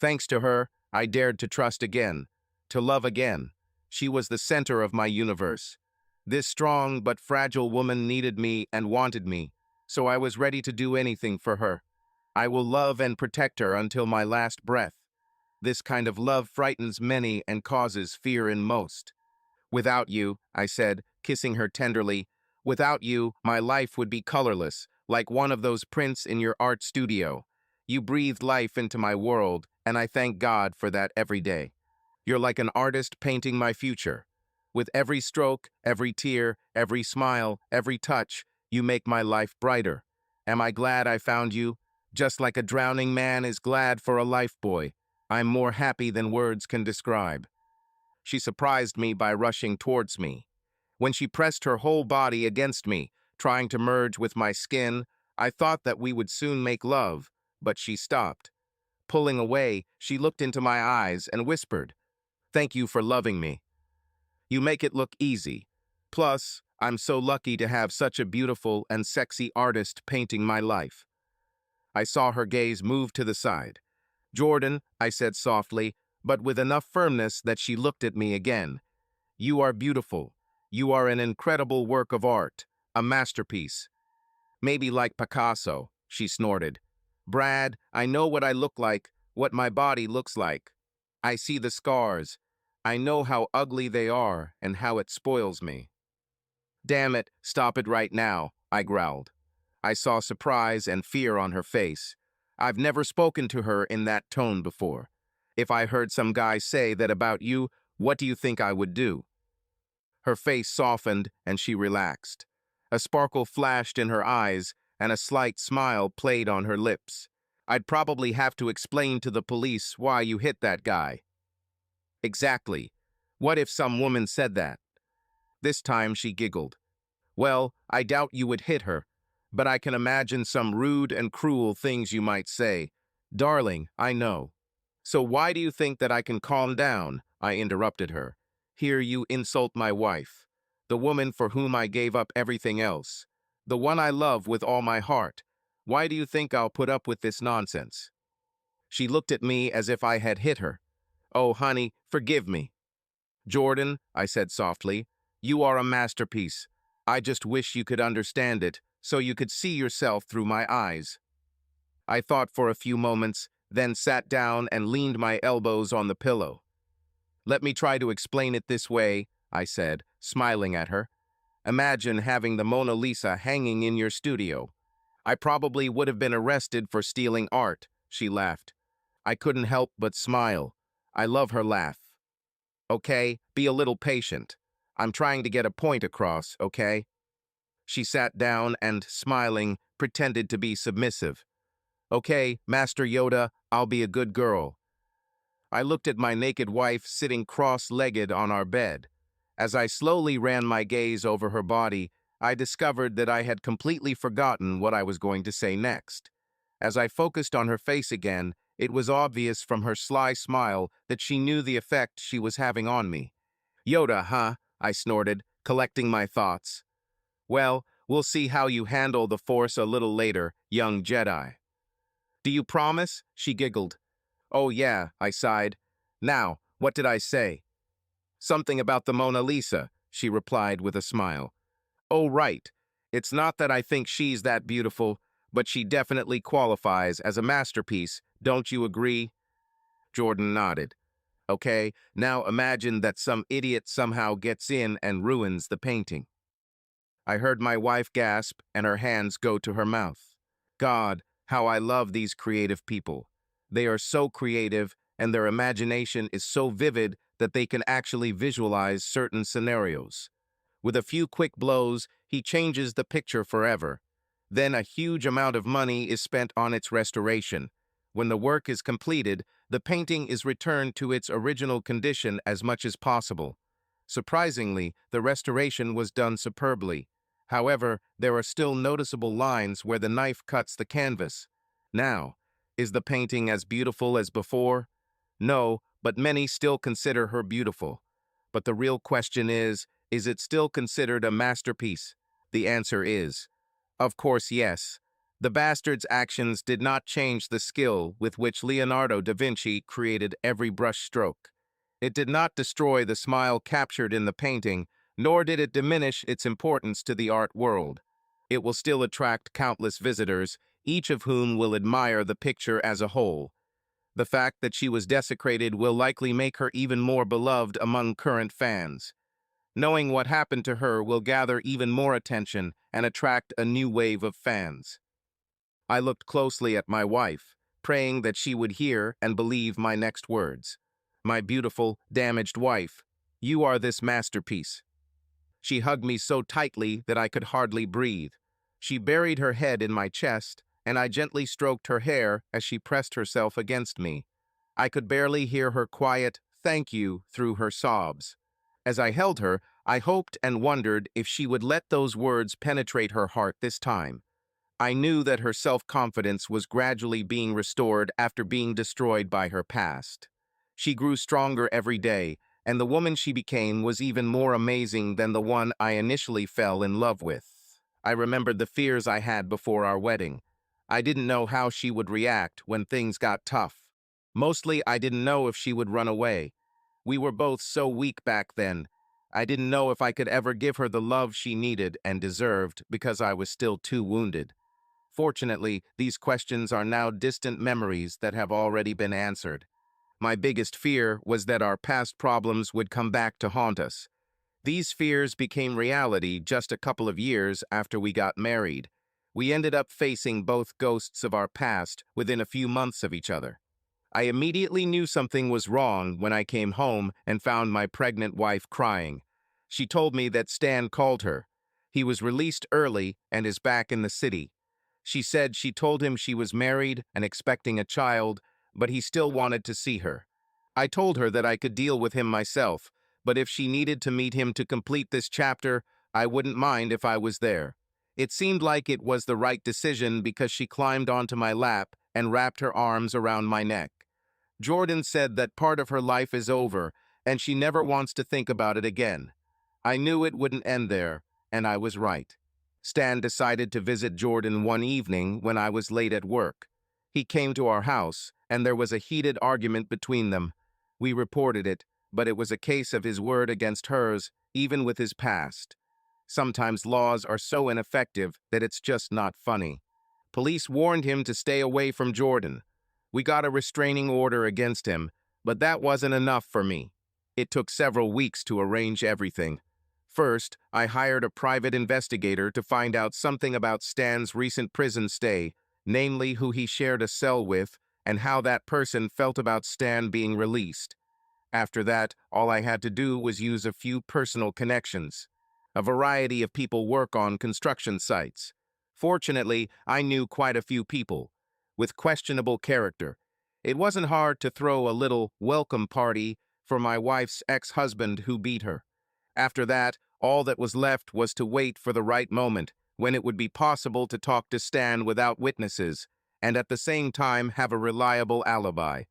Thanks to her, I dared to trust again, to love again. She was the center of my universe. This strong but fragile woman needed me and wanted me, so I was ready to do anything for her. I will love and protect her until my last breath. This kind of love frightens many and causes fear in most. Without you, I said, kissing her tenderly, without you, my life would be colorless, like one of those prints in your art studio. You breathed life into my world, and I thank God for that every day. You're like an artist painting my future. With every stroke, every tear, every smile, every touch, you make my life brighter. Am I glad I found you? Just like a drowning man is glad for a lifebuoy. I'm more happy than words can describe. She surprised me by rushing towards me. When she pressed her whole body against me, trying to merge with my skin. I thought that we would soon make love, but she stopped. Pulling away, she looked into my eyes and whispered, "Thank you for loving me. You make it look easy. Plus, I'm so lucky to have such a beautiful and sexy artist painting my life." I saw her gaze move to the side. "Jordan," I said softly, but with enough firmness that she looked at me again. "You are beautiful. You are an incredible work of art, a masterpiece. Maybe like Picasso," she snorted. "Brad, I know what I look like, what my body looks like. I see the scars. I know how ugly they are and how it spoils me." "Damn it, stop it right now," I growled. I saw surprise and fear on her face. I've never spoken to her in that tone before. "If I heard some guy say that about you, what do you think I would do?" Her face softened and she relaxed. A sparkle flashed in her eyes and a slight smile played on her lips. "I'd probably have to explain to the police why you hit that guy." "Exactly. What if some woman said that?" This time she giggled. "Well, I doubt you would hit her, but I can imagine some rude and cruel things you might say." "Darling, I know." "So why do you think that I can calm down?" I interrupted her. "Here you insult my wife, the woman for whom I gave up everything else, the one I love with all my heart. Why do you think I'll put up with this nonsense?" She looked at me as if I had hit her. "Oh, honey, forgive me." "Jordan," I said softly, "you are a masterpiece. I just wish you could understand it, so you could see yourself through my eyes." I thought for a few moments, then sat down and leaned my elbows on the pillow. "Let me try to explain it this way," I said, smiling at her. "Imagine having the Mona Lisa hanging in your studio. I probably would have been arrested for stealing art." She laughed. I couldn't help but smile. I love her laugh. "Okay, be a little patient. I'm trying to get a point across, okay?" She sat down and, smiling, pretended to be submissive. "Okay, Master Yoda, I'll be a good girl." I looked at my naked wife sitting cross-legged on our bed. As I slowly ran my gaze over her body, I discovered that I had completely forgotten what I was going to say next. As I focused on her face again, it was obvious from her sly smile that she knew the effect she was having on me. "Yoda, huh?" I snorted, collecting my thoughts. "Well, we'll see how you handle the Force a little later, young Jedi." "Do you promise?" She giggled. "Oh yeah," I sighed. "Now, what did I say?" "Something about the Mona Lisa," she replied with a smile. "Oh right. It's not that I think she's that beautiful, but she definitely qualifies as a masterpiece, don't you agree?" Jordan nodded. "Okay, now imagine that some idiot somehow gets in and ruins the painting." I heard my wife gasp and her hands go to her mouth. God, how I love these creative people. They are so creative and their imagination is so vivid that they can actually visualize certain scenarios. With a few quick blows, he changes the picture forever. Then a huge amount of money is spent on its restoration. When the work is completed, the painting is returned to its original condition as much as possible. Surprisingly, the restoration was done superbly. However, there are still noticeable lines where the knife cuts the canvas. Now, is the painting as beautiful as before? No, but many still consider her beautiful. But the real question is it still considered a masterpiece? The answer is, of course, yes. The bastard's actions did not change the skill with which Leonardo da Vinci created every brushstroke. It did not destroy the smile captured in the painting, nor did it diminish its importance to the art world. It will still attract countless visitors, each of whom will admire the picture as a whole. The fact that she was desecrated will likely make her even more beloved among current fans. Knowing what happened to her will gather even more attention and attract a new wave of fans. I looked closely at my wife, praying that she would hear and believe my next words. "My beautiful, damaged wife, you are this masterpiece." She hugged me so tightly that I could hardly breathe. She buried her head in my chest, and I gently stroked her hair as she pressed herself against me. I could barely hear her quiet "thank you" through her sobs. As I held her, I hoped and wondered if she would let those words penetrate her heart this time. I knew that her self-confidence was gradually being restored after being destroyed by her past. She grew stronger every day, and the woman she became was even more amazing than the one I initially fell in love with. I remembered the fears I had before our wedding. I didn't know how she would react when things got tough. Mostly, I didn't know if she would run away. We were both so weak back then. I didn't know if I could ever give her the love she needed and deserved because I was still too wounded. Fortunately, these questions are now distant memories that have already been answered. My biggest fear was that our past problems would come back to haunt us. These fears became reality just a couple of years after we got married. We ended up facing both ghosts of our past within a few months of each other. I immediately knew something was wrong when I came home and found my pregnant wife crying. She told me that Stan called her. He was released early and is back in the city. She said she told him she was married and expecting a child, but he still wanted to see her. I told her that I could deal with him myself, but if she needed to meet him to complete this chapter, I wouldn't mind if I was there. It seemed like it was the right decision because she climbed onto my lap and wrapped her arms around my neck. Jordan said that part of her life is over, and she never wants to think about it again. I knew it wouldn't end there, and I was right. Stan decided to visit Jordan one evening when I was late at work. He came to our house, and there was a heated argument between them. We reported it, but it was a case of his word against hers, even with his past. Sometimes laws are so ineffective that it's just not funny. Police warned him to stay away from Jordan. We got a restraining order against him, but that wasn't enough for me. It took several weeks to arrange everything. First, I hired a private investigator to find out something about Stan's recent prison stay, namely who he shared a cell with and how that person felt about Stan being released. After that, all I had to do was use a few personal connections. A variety of people work on construction sites. Fortunately, I knew quite a few people with questionable character. It wasn't hard to throw a little welcome party for my wife's ex-husband who beat her. After that, all that was left was to wait for the right moment when it would be possible to talk to Stan without witnesses and at the same time have a reliable alibi.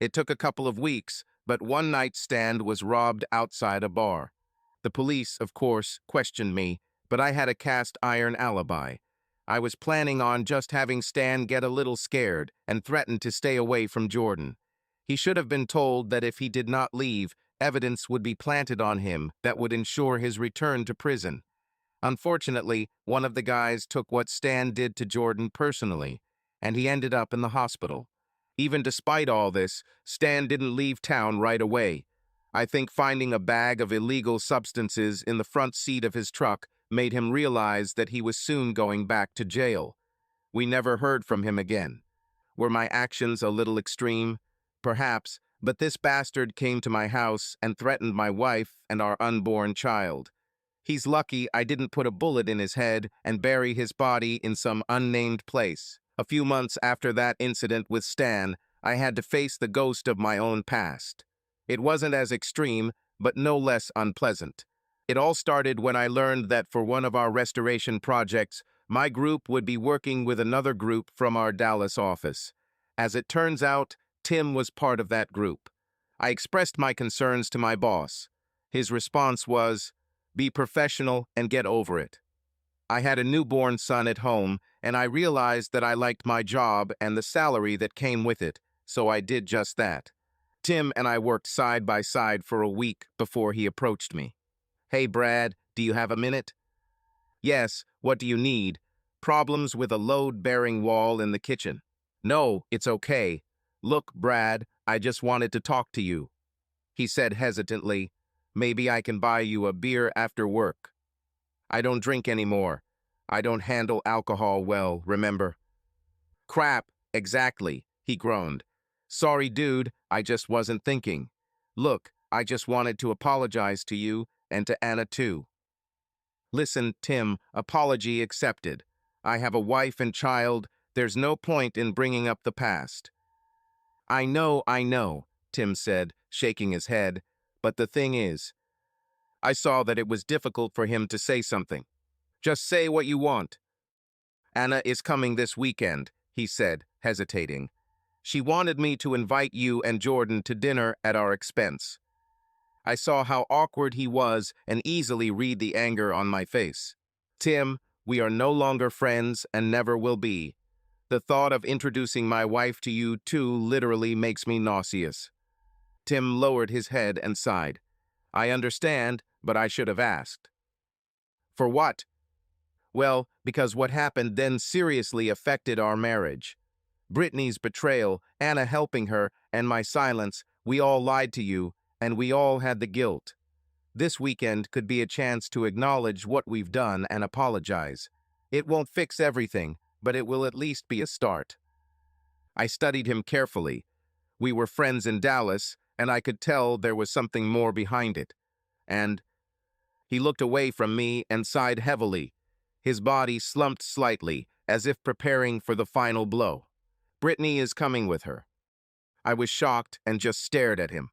It took a couple of weeks, but one night Stan was robbed outside a bar. The police, of course, questioned me, but I had a cast iron alibi. I was planning on just having Stan get a little scared and threaten to stay away from Jordan. He should have been told that if he did not leave, evidence would be planted on him that would ensure his return to prison. Unfortunately, one of the guys took what Stan did to Jordan personally, and he ended up in the hospital. Even despite all this, Stan didn't leave town right away. I think finding a bag of illegal substances in the front seat of his truck made him realize that he was soon going back to jail. We never heard from him again. Were my actions a little extreme? Perhaps, but this bastard came to my house and threatened my wife and our unborn child. He's lucky I didn't put a bullet in his head and bury his body in some unnamed place. A few months after that incident with Stan, I had to face the ghost of my own past. It wasn't as extreme, but no less unpleasant. It all started when I learned that for one of our restoration projects, my group would be working with another group from our Dallas office. As it turns out, Tim was part of that group. I expressed my concerns to my boss. His response was, "Be professional and get over it." I had a newborn son at home, and I realized that I liked my job and the salary that came with it, so I did just that. Tim and I worked side by side for a week before he approached me. "Hey, Brad, do you have a minute?" "Yes, what do you need?" "Problems with a load-bearing wall in the kitchen." "No, it's okay. Look, Brad, I just wanted to talk to you." He said hesitantly, "Maybe I can buy you a beer after work." "I don't drink anymore. I don't handle alcohol well, remember?" "Crap, exactly," he groaned. "Sorry, dude, I just wasn't thinking. Look, I just wanted to apologize to you and to Anna too." "Listen, Tim, apology accepted. I have a wife and child. There's no point in bringing up the past." I know, Tim said, shaking his head. "But the thing is, I saw that it was difficult for him to say something. Just say what you want. Anna is coming this weekend, he said, hesitating. She wanted me to invite you and Jordan to dinner at our expense. I saw how awkward he was and easily read the anger on my face. Tim, we are no longer friends and never will be. The thought of introducing my wife to you too literally makes me nauseous. Tim lowered his head and sighed. I understand, but I should have asked. For what? Well, because what happened then seriously affected our marriage. Brittany's betrayal, Anna helping her, and my silence, we all lied to you, and we all had the guilt. This weekend could be a chance to acknowledge what we've done and apologize. It won't fix everything, but it will at least be a start. I studied him carefully. We were friends in Dallas, and I could tell there was something more behind it. And he looked away from me and sighed heavily. His body slumped slightly, as if preparing for the final blow. Brittany is coming with her. I was shocked and just stared at him.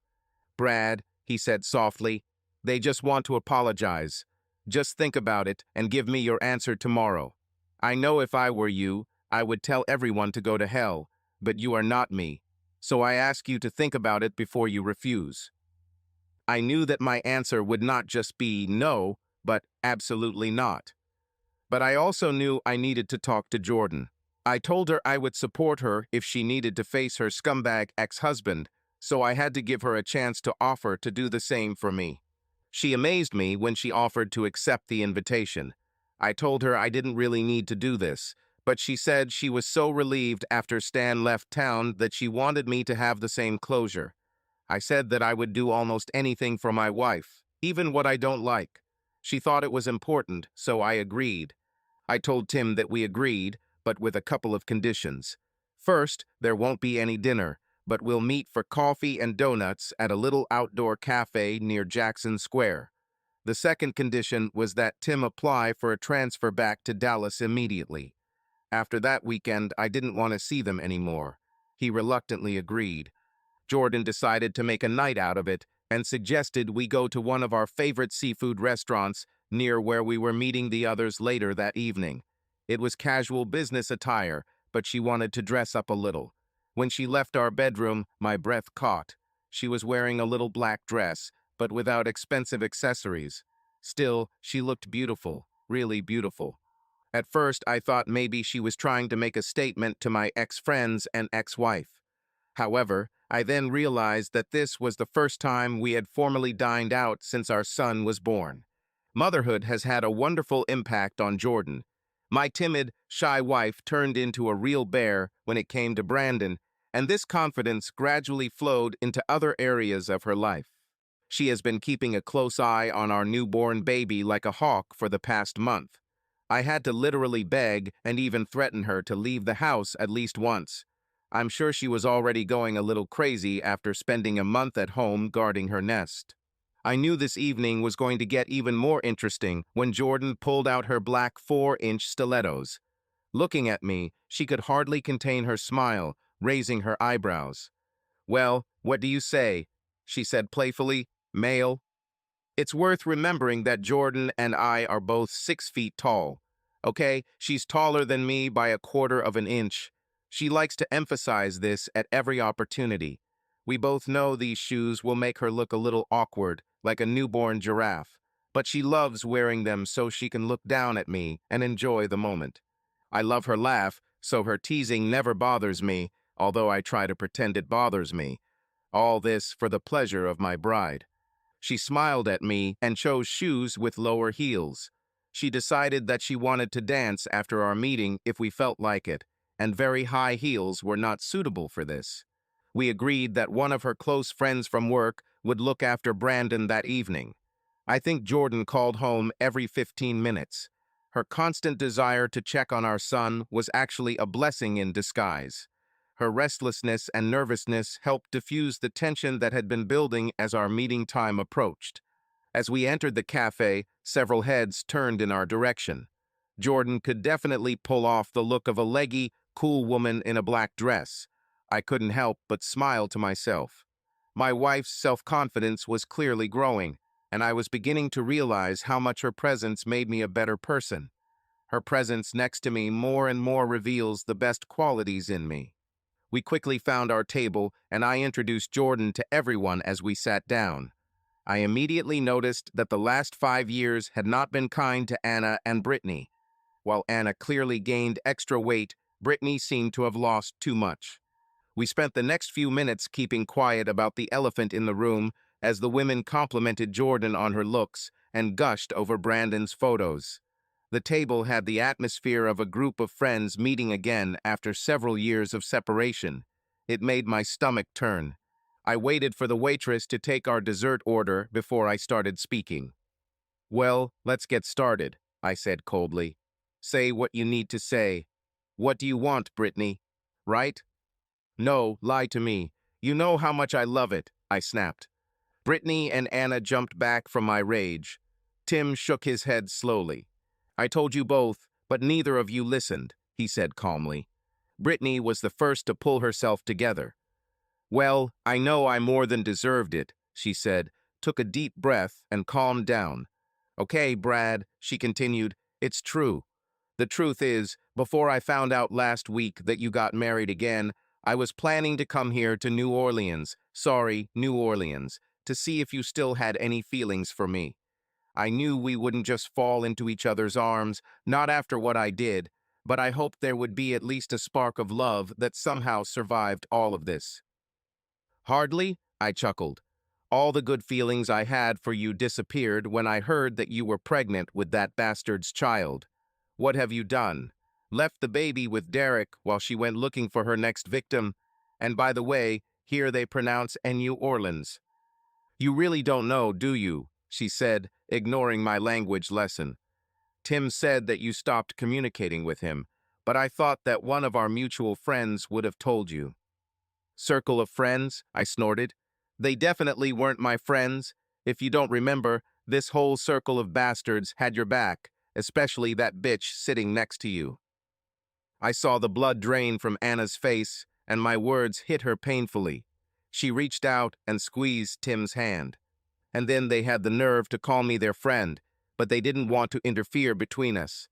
Brad, he said softly, they just want to apologize. Just think about it and give me your answer tomorrow. I know if I were you, I would tell everyone to go to hell, but you are not me. So I ask you to think about it before you refuse. I knew that my answer would not just be no, but absolutely not. But I also knew I needed to talk to Jordan. I told her I would support her if she needed to face her scumbag ex-husband, so I had to give her a chance to offer to do the same for me. She amazed me when she offered to accept the invitation. I told her I didn't really need to do this, but she said she was so relieved after Stan left town that she wanted me to have the same closure. I said that I would do almost anything for my wife, even what I don't like. She thought it was important, so I agreed. I told Tim that we agreed, but with a couple of conditions. First, there won't be any dinner, but we'll meet for coffee and donuts at a little outdoor cafe near Jackson Square. The second condition was that Tim apply for a transfer back to Dallas immediately. After that weekend, I didn't want to see them anymore. He reluctantly agreed. Jordan decided to make a night out of it and suggested we go to one of our favorite seafood restaurants near where we were meeting the others later that evening. It was casual business attire, but she wanted to dress up a little. When she left our bedroom, my breath caught. She was wearing a little black dress, but without expensive accessories. Still, she looked beautiful, really beautiful. At first, I thought maybe she was trying to make a statement to my ex-friends and ex-wife. However, I then realized that this was the first time we had formally dined out since our son was born. Motherhood has had a wonderful impact on Jordan. My timid, shy wife turned into a real bear when it came to Brandon, and this confidence gradually flowed into other areas of her life. She has been keeping a close eye on our newborn baby like a hawk for the past month. I had to literally beg and even threaten her to leave the house at least once. I'm sure she was already going a little crazy after spending a month at home guarding her nest. I knew this evening was going to get even more interesting when Jordan pulled out her black 4-inch stilettos. Looking at me, she could hardly contain her smile, raising her eyebrows. Well, what do you say? She said playfully, male. It's worth remembering that Jordan and I are both 6 feet tall. Okay, she's taller than me by 1/4 of an inch. She likes to emphasize this at every opportunity. We both know these shoes will make her look a little awkward, like a newborn giraffe, but she loves wearing them so she can look down at me and enjoy the moment. I love her laugh, so her teasing never bothers me, although I try to pretend it bothers me. All this for the pleasure of my bride. She smiled at me and chose shoes with lower heels. She decided that she wanted to dance after our meeting if we felt like it, and very high heels were not suitable for this. We agreed that one of her close friends from work would look after Brandon that evening. I think Jordan called home every 15 minutes. Her constant desire to check on our son was actually a blessing in disguise. Her restlessness and nervousness helped diffuse the tension that had been building as our meeting time approached. As we entered the cafe, several heads turned in our direction. Jordan could definitely pull off the look of a leggy, cool woman in a black dress. I couldn't help but smile to myself. My wife's self-confidence was clearly growing, and I was beginning to realize how much her presence made me a better person. Her presence next to me more and more reveals the best qualities in me. We quickly found our table, and I introduced Jordan to everyone as we sat down. I immediately noticed that the last 5 years had not been kind to Anna and Brittany. While Anna clearly gained extra weight, Brittany seemed to have lost too much. We spent the next few minutes keeping quiet about the elephant in the room as the women complimented Jordan on her looks and gushed over Brandon's photos. The table had the atmosphere of a group of friends meeting again after several years of separation. It made my stomach turn. I waited for the waitress to take our dessert order before I started speaking. "Well, let's get started," I said coldly. "Say what you need to say. What do you want, Brittany? Right?" "No, lie to me. You know how much I love it," I snapped. Brittany and Anna jumped back from my rage. Tim shook his head slowly. "I told you both, but neither of you listened," he said calmly. Brittany was the first to pull herself together. "Well, I know I more than deserved it," she said, took a deep breath, and calmed down. "Okay, Brad," she continued, "it's true. The truth is, before I found out last week that you got married again, I was planning to come here to New Orleans, New Orleans, to see if you still had any feelings for me. I knew we wouldn't just fall into each other's arms, not after what I did, but I hoped there would be at least a spark of love that somehow survived all of this." "Hardly?" I chuckled. "All the good feelings I had for you disappeared when I heard that you were pregnant with that bastard's child. What have you done? Left the baby with Derek while she went looking for her next victim. And by the way, here they pronounce New Orleans. You really don't know, do you?" she said, ignoring my language lesson. "Tim said that you stopped communicating with him, but I thought that one of our mutual friends would have told you." "Circle of friends?" I snorted. "They definitely weren't my friends. If you don't remember, this whole circle of bastards had your back, especially that bitch sitting next to you." I saw the blood drain from Anna's face, and my words hit her painfully. She reached out and squeezed Tim's hand. "And then they had the nerve to call me their friend, but they didn't want to interfere between us.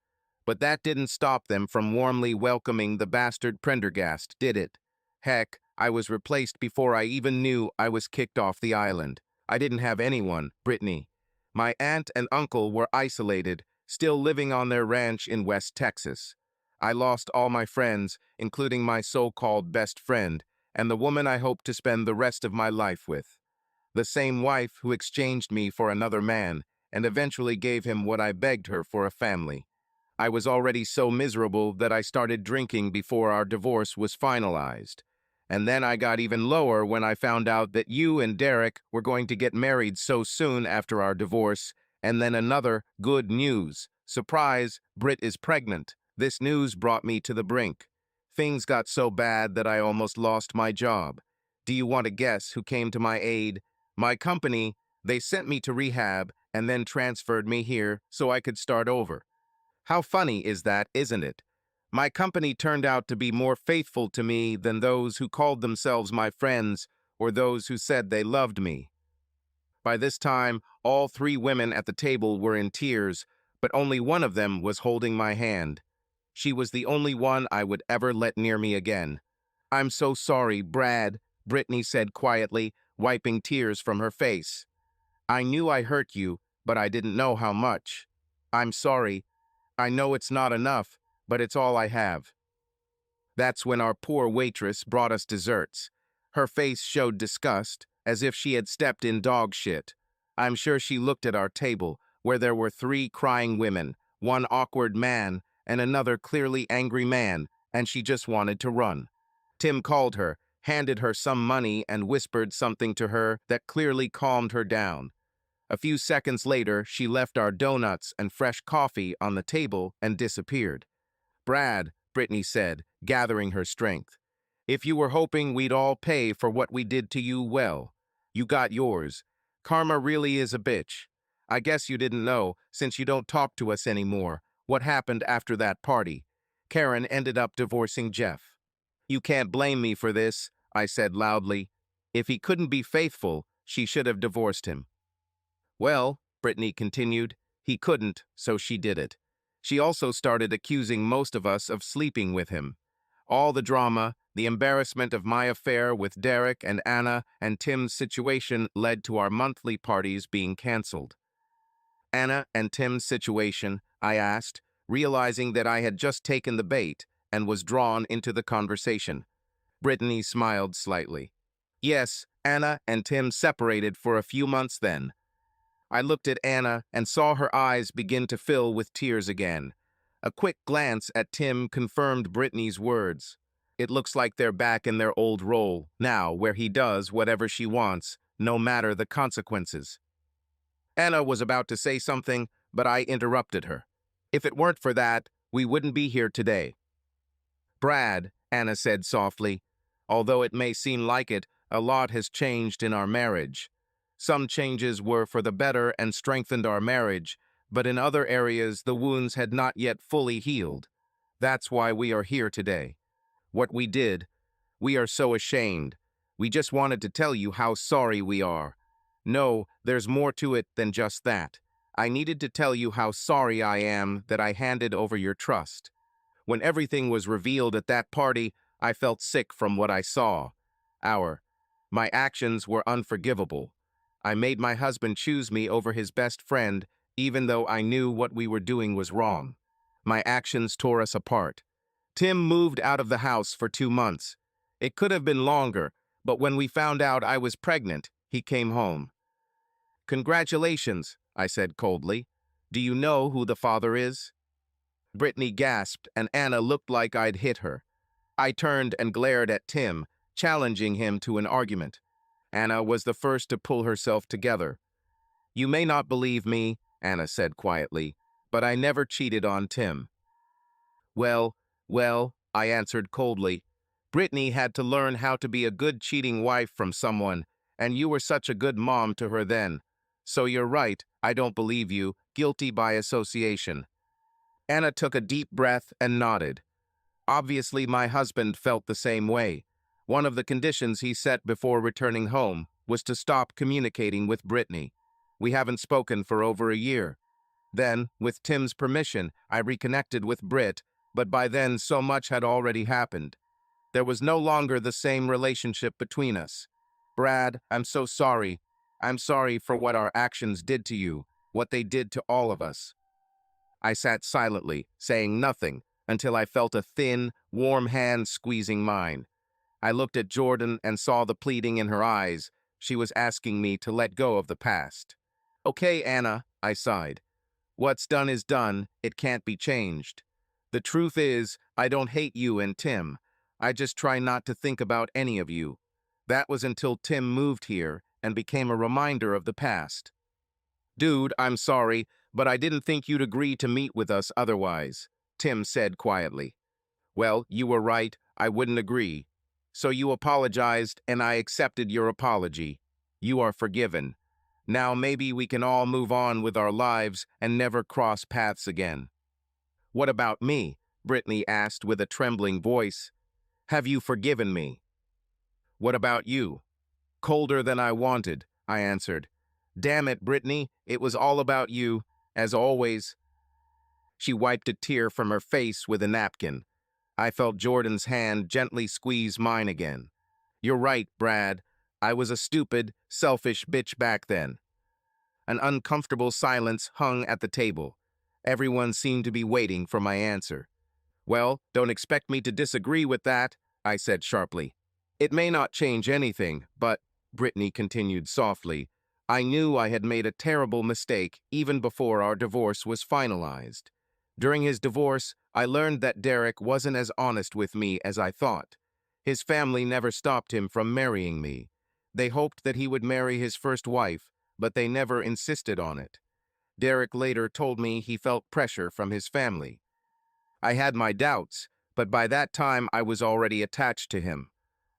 But that didn't stop them from warmly welcoming the bastard Prendergast, did it? Heck, I was replaced before I even knew I was kicked off the island. I didn't have anyone, Brittany. My aunt and uncle were isolated, still living on their ranch in West Texas. I lost all my friends, including my so-called best friend, and the woman I hoped to spend the rest of my life with. The same wife who exchanged me for another man, and eventually gave him what I begged her for, a family. I was already so miserable that I started drinking before our divorce was finalized. And then I got even lower when I found out that you and Derek were going to get married so soon after our divorce. And then another good news. Surprise, Britt is pregnant. This news brought me to the brink. Things got so bad that I almost lost my job. Do you want to guess who came to my aid? My company. They sent me to rehab and then transferred me here so I could start over. How funny is that, isn't it? My company turned out to be more faithful to me than those who called themselves my friends or those who said they loved me. By this time, all three women at the table were in tears, but only one of them was holding my hand. She was the only one I would ever let near me again. "I'm so sorry, Brad," Brittany said quietly, wiping tears from her face. "I knew I hurt you, but I didn't know how much. I'm sorry. I know it's not enough, but it's all I have." That's when our poor waitress brought us desserts. Her face showed disgust, as if she had stepped in dog shit. I'm sure she looked at our table, where there were three crying women, one awkward man, and another clearly angry man, and she just wanted to run. Tim called her, handed her some money, and whispered something to her that clearly calmed her down. A few seconds later, she left our donuts and fresh coffee on the table and disappeared. "Brad," Brittany said, gathering her strength, "if you were hoping we'd all pay for what we did to you, well, you got yours. Karma really is a bitch. I guess you didn't know, since you don't talk to us anymore, what happened after that party. Karen ended up divorcing Jeff." "You can't blame me for this," I said loudly. "If he couldn't be faithful, she should have divorced him." Well, Brittany continued, he couldn't, so she did it. She also started accusing most of us of sleeping with him. All the drama, the embarrassment of my affair with Derek and Anna and Tim's situation led to our monthly parties being canceled. Anna and Tim's situation, I asked, realizing that I had just taken the bait and was drawn into the conversation. Brittany smiled slightly. Yes, Anna and Tim separated for a few months then. I looked at Anna and saw her eyes begin to fill with tears again. A quick glance at Tim confirmed Brittany's words. It looks like they're back in their old role, now, where he does whatever she wants, no matter the consequences. Anna was about to say something, but I interrupted her. If it weren't for that, we wouldn't be here today. Brad, Anna said softly, although it may seem like it, a lot has changed in our marriage. Some changes were for the better and strengthened our marriage, but in other areas the wounds had not yet fully healed. That's why we are here today. What we did, we are so ashamed. We just wanted to tell you how sorry we are. No, there's more to it than just that. I needed to tell you how sorry I am that I handed over your trust. When everything was revealed at that party, I felt sick from what I saw. My actions were unforgivable. I made my husband choose me over his best friend, even though I knew what we were doing was wrong. My actions tore us apart. Tim moved out of the house for 2 months. It could have been longer, but when we found out I was pregnant, he came home. Congratulations, I said coldly. Do you know who the father is? Brittany gasped, and Anna looked like I'd hit her. I turned and glared at Tim, challenging him to an argument. Anna was the first to pull herself together. You may not believe me, Anna said quietly, but I never cheated on Tim. Well, I answered coldly. Brittany had to learn how to be a good cheating wife from someone, and you were such a good mom to her then. So you're right, I don't believe you, guilty by association. Anna took a deep breath and nodded. Obviously, my husband felt the same way. One of the conditions he set before returning home was to stop communicating with Brittany. We haven't spoken for over a year. Then, with Tim's permission, I reconnected with Britt, but by then so much had already happened. There was no longer the same relationship between us. Brad, I'm so sorry. I'm sorry for what our actions did to you, what they did to all of us. I sat silently, saying nothing, until I felt a thin, warm hand squeezing mine. I looked at Jordan and saw the pleading in her eyes. She was asking me to let go of the past. Okay, Anna, I sighed. What's done is done, it can't be changed. The truth is, I don't hate you and Tim. I just try not to think about any of you. That was until Tim moved here and became a reminder of the past. Dude, I'm sorry, but I didn't think you'd agree to meet with us otherwise, Tim said quietly. Well, you were right, I wouldn't agree. So you apologized, and I accepted your apology. You are forgiven. Now maybe we can all move on with our lives and never cross paths again. What about me? Brittany asked with a trembling voice. Have you forgiven me? What about you? Colder than I wanted, I answered. Damn it, Brittany, it was all about you, as always. She wiped a tear from her face with a napkin. I felt Jordan's hand gently squeeze mine again. You're right, Brad. I was a stupid, selfish bitch back then. An uncomfortable silence hung at the table. Everyone seemed to be waiting for my answer. Well, don't expect me to disagree with that, I said sharply. It may not change anything, but, Brittany continued softly, I knew I had made a terrible mistake even before our divorce was finalized. During his divorce, I learned that Derek wasn't as honest with me as I thought. His family never stopped him from marrying me. They hoped that he would marry his first wife, but they never insisted on it. Derek later told me he felt pressure from his family. I had my doubts, but by that time I was already attached to him.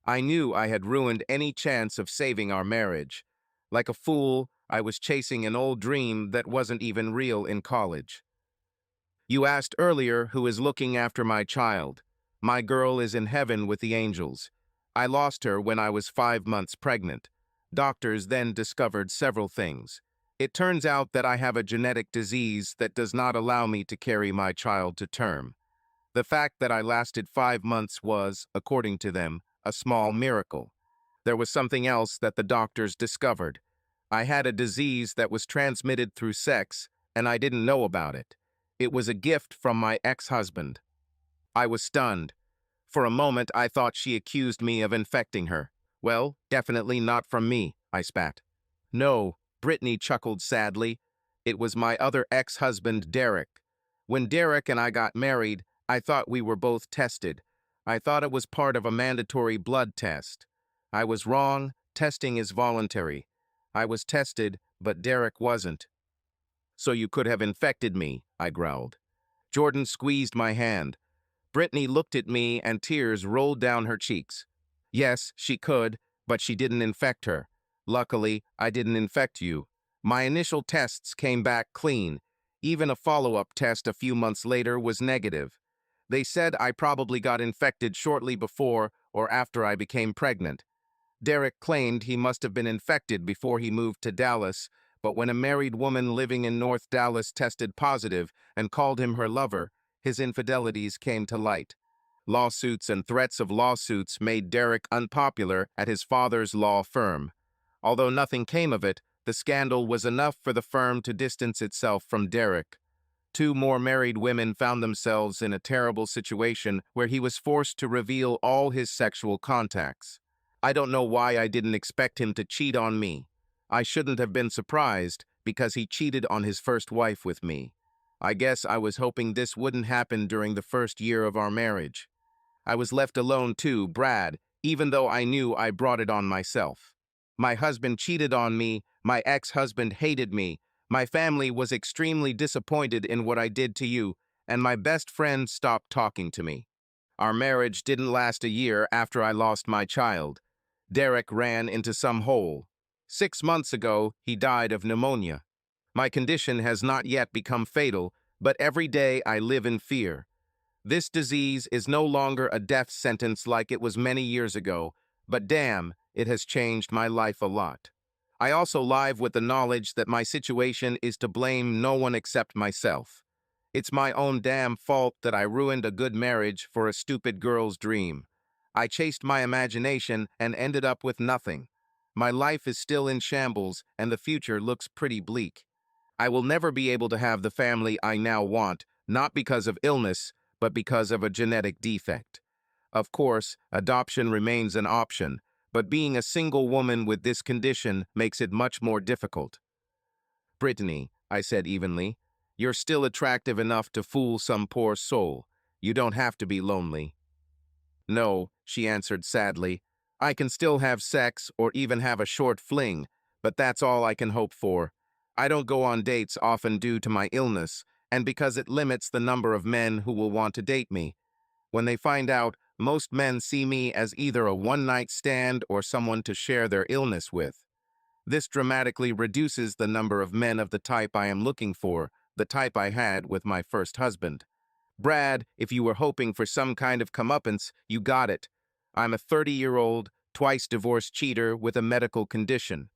I knew I had ruined any chance of saving our marriage. Like a fool, I was chasing an old dream that wasn't even real in college. You asked earlier who is looking after my child. My girl is in heaven with the angels. I lost her when I was 5 months pregnant. Doctors then discovered several things. It turns out that I have a genetic disease that does not allow me to carry my child to term. The fact that I lasted 5 months was, according to them, a small miracle. There was something else that the doctors discovered. I had a disease that was transmitted through sex, and I didn't know about it. It was a gift from my ex-husband. I was stunned. For a moment, I thought she accused me of infecting her. Well, definitely not from me, I spat. No, Brittany chuckled sadly. It was my other ex-husband, Derek. When Derek and I got married, I thought we were both tested. I thought it was part of a mandatory blood test. I was wrong. Testing is voluntary. I was tested, but Derek wasn't. So you could have infected me, I growled. Jordan squeezed my hand. Brittany looked at me and tears rolled down her cheeks. Yes, she could, but she didn't infect her. Luckily, I didn't infect you. My initial tests came back clean. Even a follow-up test a few months later was negative. They said I probably got infected shortly before or after I became pregnant. Derek claimed he must have been infected before he moved to Dallas, but when a married woman living in North Dallas tested positive and called him her lover, his infidelities came to light. Lawsuits and threats of lawsuits made Derek unpopular at his father's law firm. Although nothing came of it, the scandal was enough for the firm to distance itself from Derek. Two more married women found themselves in a terrible situation where he was forced to reveal all his sexual contacts. I don't know why I didn't expect him to cheat on me. I shouldn't have been surprised because he cheated on his first wife with me. I guess I was hoping this wouldn't happen during the first year of our marriage. I was left alone too, Brad, even though I knew I brought it on myself. My husband cheated on me, my ex-husband hated me, my family was extremely disappointed in what I did to you, and my best friend stopped talking to me. Our marriage didn't last a year after I lost my child. Derek ran into some hole. 6 months ago, he died of pneumonia. My condition has not yet become fatal, but every day I live in fear. This disease is no longer a death sentence like it was many years ago, but damn, it has changed my life a lot. I also live with the knowledge that my situation is to blame no one except myself. It's my own damn fault that I ruined a good marriage for a stupid girl's dream. I chased my imagination and ended up with nothing. My life is still in shambles and the future looks pretty bleak. I will never be able to have the family I now want, not because of illness, but because of a genetic defect. Of course, adoption remains an option, but being a single woman with this condition makes it much more difficult. Brittany, I said evenly, you're still attractive enough to fool some poor soul. You don't have to be lonely. No, she answered sadly. I can still have sex or even have a short fling, but that's all I can hope for. I don't go on dates often due to my illness, and because it limits the number of men who will want to date me. When they find out, most men see me as either a one-night stand or someone to share their illness with. This dramatically reduces the number of men of the type I am looking for, the type I had with my first husband. Brad, if you were hoping for some kind of comeuppance, you got it. I'm a 30-year-old, twice-divorced cheater with a medical condition.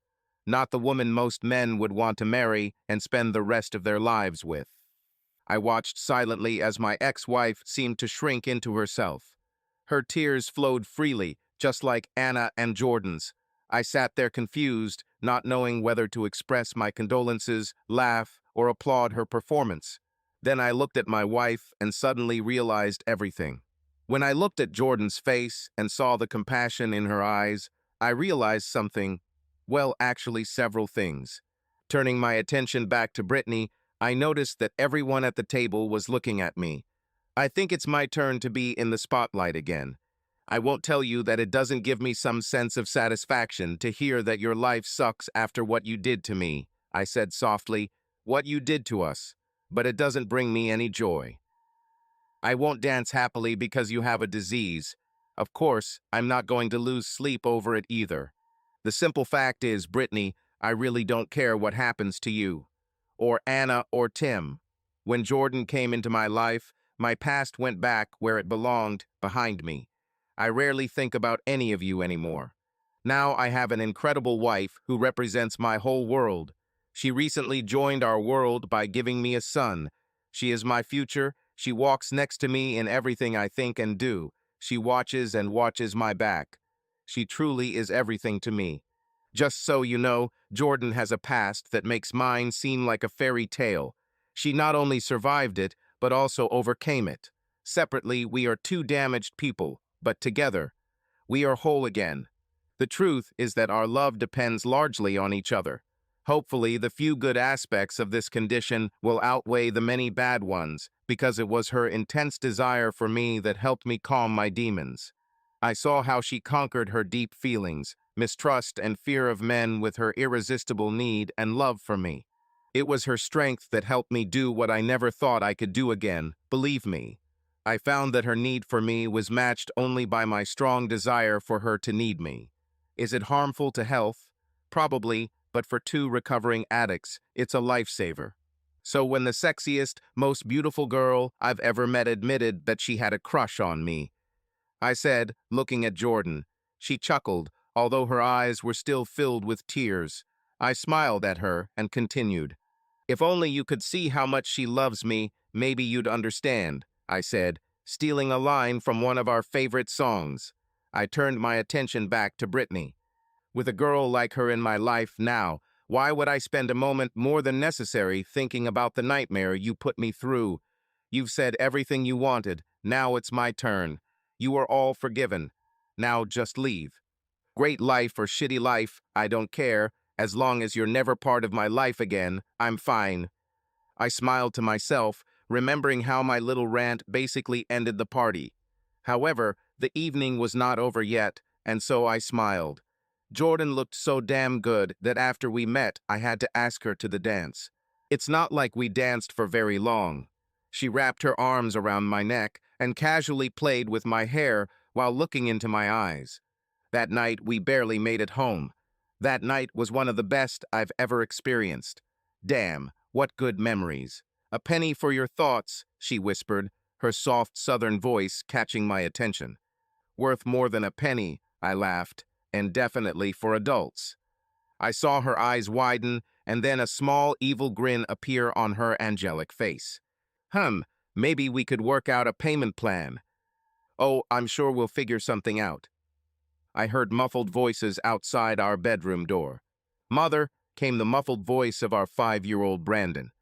Not the woman most men would want to marry and spend the rest of their lives with. I watched silently as my ex-wife seemed to shrink into herself. Her tears flowed freely, just like Anna and Jordan's. I sat there confused, not knowing whether to express my condolences, laugh, or applaud her performance. Then I looked at my wife and suddenly realized everything. When I looked at Jordan's face and saw the compassion in her eyes, I realized something, well, actually several things. Turning my attention back to Brittany, I noticed that everyone at the table was looking at me. I think it's my turn to be in the spotlight again. I won't tell you that it doesn't give me some sense of satisfaction to hear that your life sucks after what you did to me, I said softly, what you did to us, but it doesn't bring me any joy. I won't dance happily because you have a disease. Of course, I'm not going to lose sleep over it either. The simple fact is, Brittany, I really don't care what happens to you. Or Anna or Tim. When Jordan came into my life, my past went back where it belonged, behind me. I rarely think about any of you anymore. Now I have an incredible wife who represents my whole world. She recently joined our world by giving me a son. She is my future. She walks next to me in everything I think and do. She watches and watches my back. She truly is everything to me. Just so you know, Jordan has a past that makes mine seem like a fairy tale. She not only survived it, but also overcame it. Separately, we are two damaged people, but together, we are whole again. The truth is that our love depends largely on each other. Hopefully, the few good aspects of this condition will outweigh the many bad ones, because it was her intense desire for me that helped me calm my demons. I saw how she conquered her deep feelings, mistrust and fear of men with her irresistible need and love for me. It was her strength that helped me do what I never thought I could do again, believe me. I found that her need for me was matched only by my strong desire for her to need me. Is it harmful to health? Probably, but for two recovering addicts, it's a lifesaver. So when the sexiest, most beautiful girl I've ever met admitted that she had a crush on me, I said, looking at Jordan. She chuckled, although her eyes were still filled with tears. I smiled at her and continued. If only you could see how much she loves me, maybe you'd understand, I said, stealing a line from one of our favorite songs. I turned my attention back to Brittany. With a girl like her in my life now, why would I spend a moment more than necessary thinking about the nightmare you put me through? You've said everything you wanted. Now it's my turn. You are all forgiven. Now just leave. Great life or shitty life, I don't care. As long as you're never part of my life again, I'm fine. I smiled to myself, remembering how my little rant basically ended the party. However, the evening was not over yet, and so I smiled. Jordan looked so damn good that after we met, I had to ask her to the dance. It's not like we danced for very long. She wrapped her arms around my neck and casually played with my hair while looking into my eyes. That night, we barely made it home. That night was one of the best I've ever experienced. Damn, what good memories. A penny for your thoughts, she whispered, her soft southern voice catching my attention. Worth more than a penny, I laughed, and definitely for adults. I saw her eyes widen, and then a small evil grin appear on her angelic face. Maybe we could work out a payment plan. Oh, I'm sure we'll figure something out. I heard muffled voices outside our bedroom door. Mother, came the muffled voice of our 5-year-old Brandon.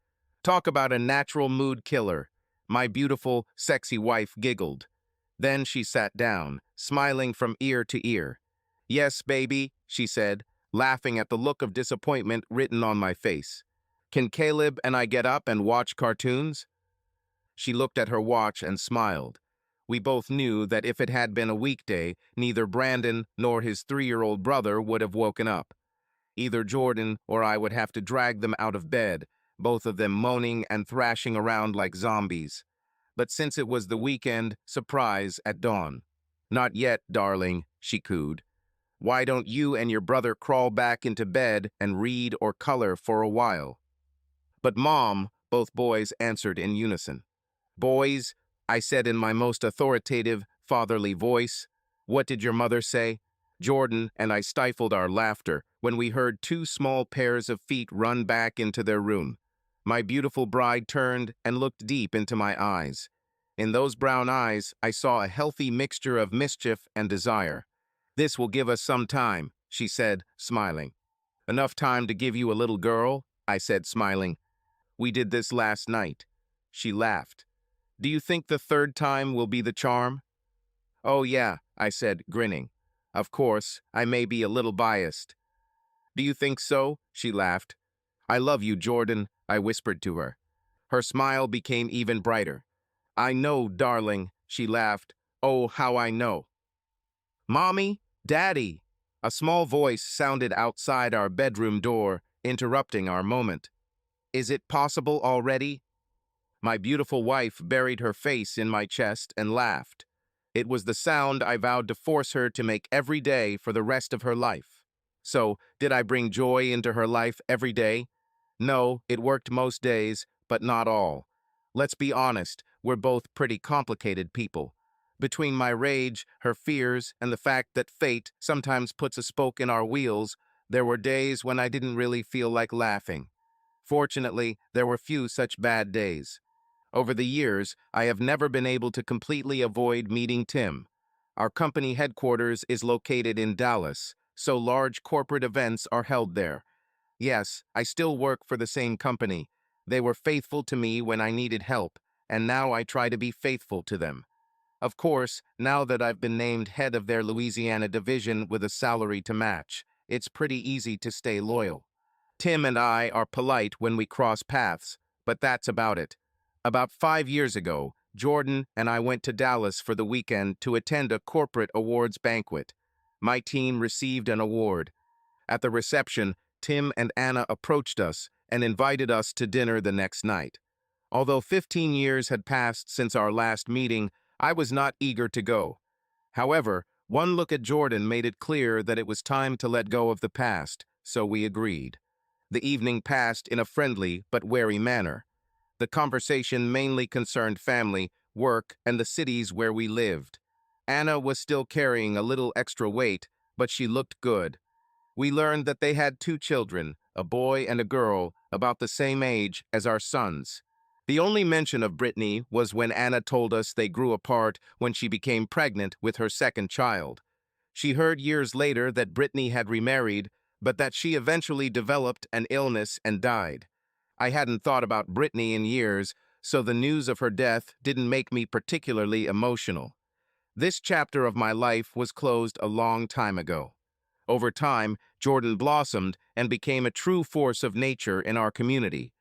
Talk about a natural mood killer. My beautiful, sexy wife giggled. Then she sat down, smiling from ear to ear. Yes, baby, she said, laughing at the look of disappointment written on my face. Can Caleb and I get up and watch cartoons? She looked at her watch and smiled. We both knew that if it had been a weekday, neither Brandon nor his 3-year-old brother would have woken up. Either Jordan or I would have to drag them out of bed, both of them moaning and thrashing around like zombies. But since it was the weekend, surprise at dawn. Not yet, darling, she cooed. Why don't you and your brother crawl back into bed and read or color for a while? But Mom, both boys answered in unison. Boys, I said in my most authoritative, fatherly voice. What did your mother say? Jordan and I stifled our laughter when we heard 2 small pairs of feet run back into their room. My beautiful bride turned and looked deep into my eyes. In those brown eyes, I saw a healthy mixture of mischief and desire. This will give us some time, she said, smiling. Enough time to give you a little girl, I said, smiling. We did this last night. She laughed. Do you think the 3rd time will be the charm? Oh yeah, I said, grinning. Of course, I may be a little biased. Do you think so? She laughed. I love you, Jordan, I whispered to her. Her smile became even brighter. I know, darling, she laughed. Oh, how I know. Mommy, Daddy! A small voice sounded outside our bedroom door, interrupting our moment. Is it possible already? My beautiful wife buried her face in my chest and laughed. It was the sound I vowed to force her to make every day for the rest of her life. So, did I bring joy into her life every day? No, it worked most days, but not all. Let's be honest, we're both pretty complicated people. Between my rage, her fears, and the fact that fate sometimes puts a spoke in our wheels, there were days when I didn't really feel like laughing. Fortunately, there were few such bad days. Over the years, I have never been able to completely avoid meeting Tim. Our company headquarters is located in Dallas, so large corporate events are held there. Yes, I still work for the same company. They were faithful to me when I needed help, and now I try to be faithful to them. Of course, now that I've been named head of their Louisiana division with a salary to match, it's pretty easy to stay loyal. Tim and I are polite when we cross paths, but that's about it. About 5 years ago, Jordan and I went to Dallas for the weekend to attend a corporate awards banquet. My team received an award. At the reception, Tim and Anna approached us and invited us to dinner the next night. Although 15 years had passed since our last meeting, I was not eager to go. However, one look at Jordan made it clear that it was time to let go of the past, so we agreed. The evening passed in a friendly but wary manner. The conversation mainly concerned family, work, and the cities where we lived. Anna was still carrying a little extra weight, but she looked good. We learned that they had 2 children, a boy and a girl, about the same age as our sons. The only mention of Brittany was when Anna told us they grew apart when she became pregnant with her second child. She heard years later that Brittany had remarried, but that she eventually developed an illness and died. I hadn't thought about Brittany in years, so the news of her death didn't make me particularly emotional. This chapter of my life was closed a long time ago. Over time, Jordan blossomed and became a true force of nature in our community.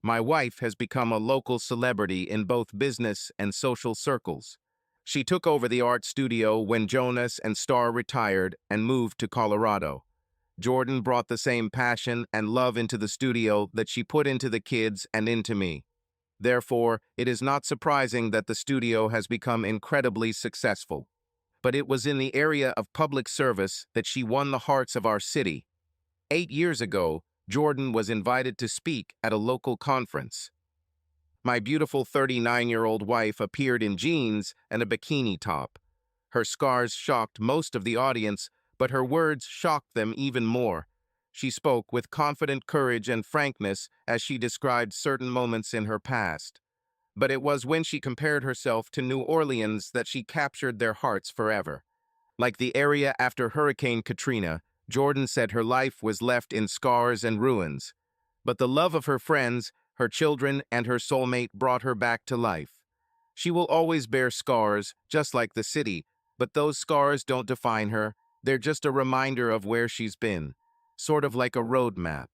My wife has become a local celebrity in both business and social circles. She took over the art studio when Jonas and Star retired and moved to Colorado. Jordan brought the same passion and love into the studio that she put into the kids and into me. Therefore, it is not surprising that the studio has become incredibly successful. But it was in the area of public service that she won the hearts of our city. 8 years ago, Jordan was invited to speak at a local conference. My beautiful 39-year-old wife appeared in jeans and a bikini top. Her scars shocked most of the audience, but her words shocked them even more. She spoke with confident courage and frankness as she described certain moments in her past. But it was when she compared herself to New Orleans that she captured their hearts forever. Like the area after Hurricane Katrina, Jordan said her life was left in scars and ruins. But the love of her friends, her children, and her soulmate brought her back to life. She will always bear scars, just like the city, but those scars don't define her. They're just a reminder of where she's been, sort of like a road map.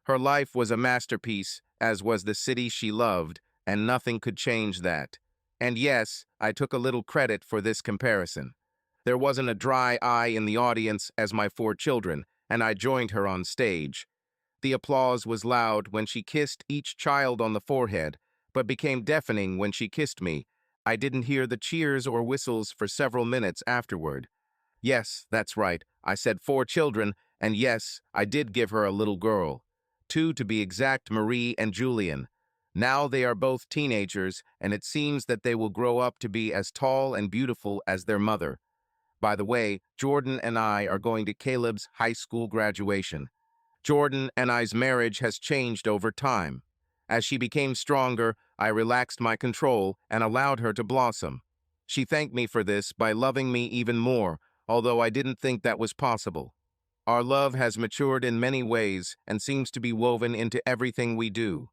Her life was a masterpiece, as was the city she loved, and nothing could change that. And yes, I took a little credit for this comparison. There wasn't a dry eye in the audience as my 4 children, and I joined her on stage. The applause was loud when she kissed each child on the forehead, but became deafening when she kissed me. I didn't hear the cheers or whistles for several minutes afterward. Yes, that's right, I said 4 children, and yes, I did give her a little girl. 2 to be exact, Marie and Julian. Now they are both teenagers, and it seems that they will grow up to be as tall and beautiful as their mother. By the way, Jordan and I are going to Caleb's high school graduation. Jordan and I's marriage has changed over time. As she became stronger, I relaxed my control and allowed her to blossom. She thanked me for this by loving me even more, although I didn't think that was possible. Our love has matured in many ways and seems to be woven into everything we do,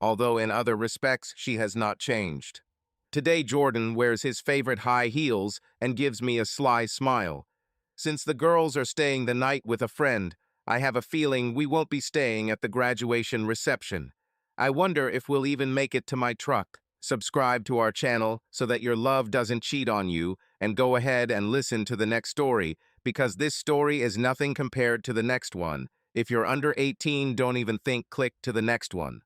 although in other respects she has not changed. Today Jordan wears his favorite high heels and gives me a sly smile. Since the girls are staying the night with a friend, I have a feeling we won't be staying at the graduation reception. I wonder if we'll even make it to my truck. Subscribe to our channel so that your love doesn't cheat on you, and go ahead and listen to the next story, because this story is nothing compared to the next one. If you're under 18, don't even think, click to the next one.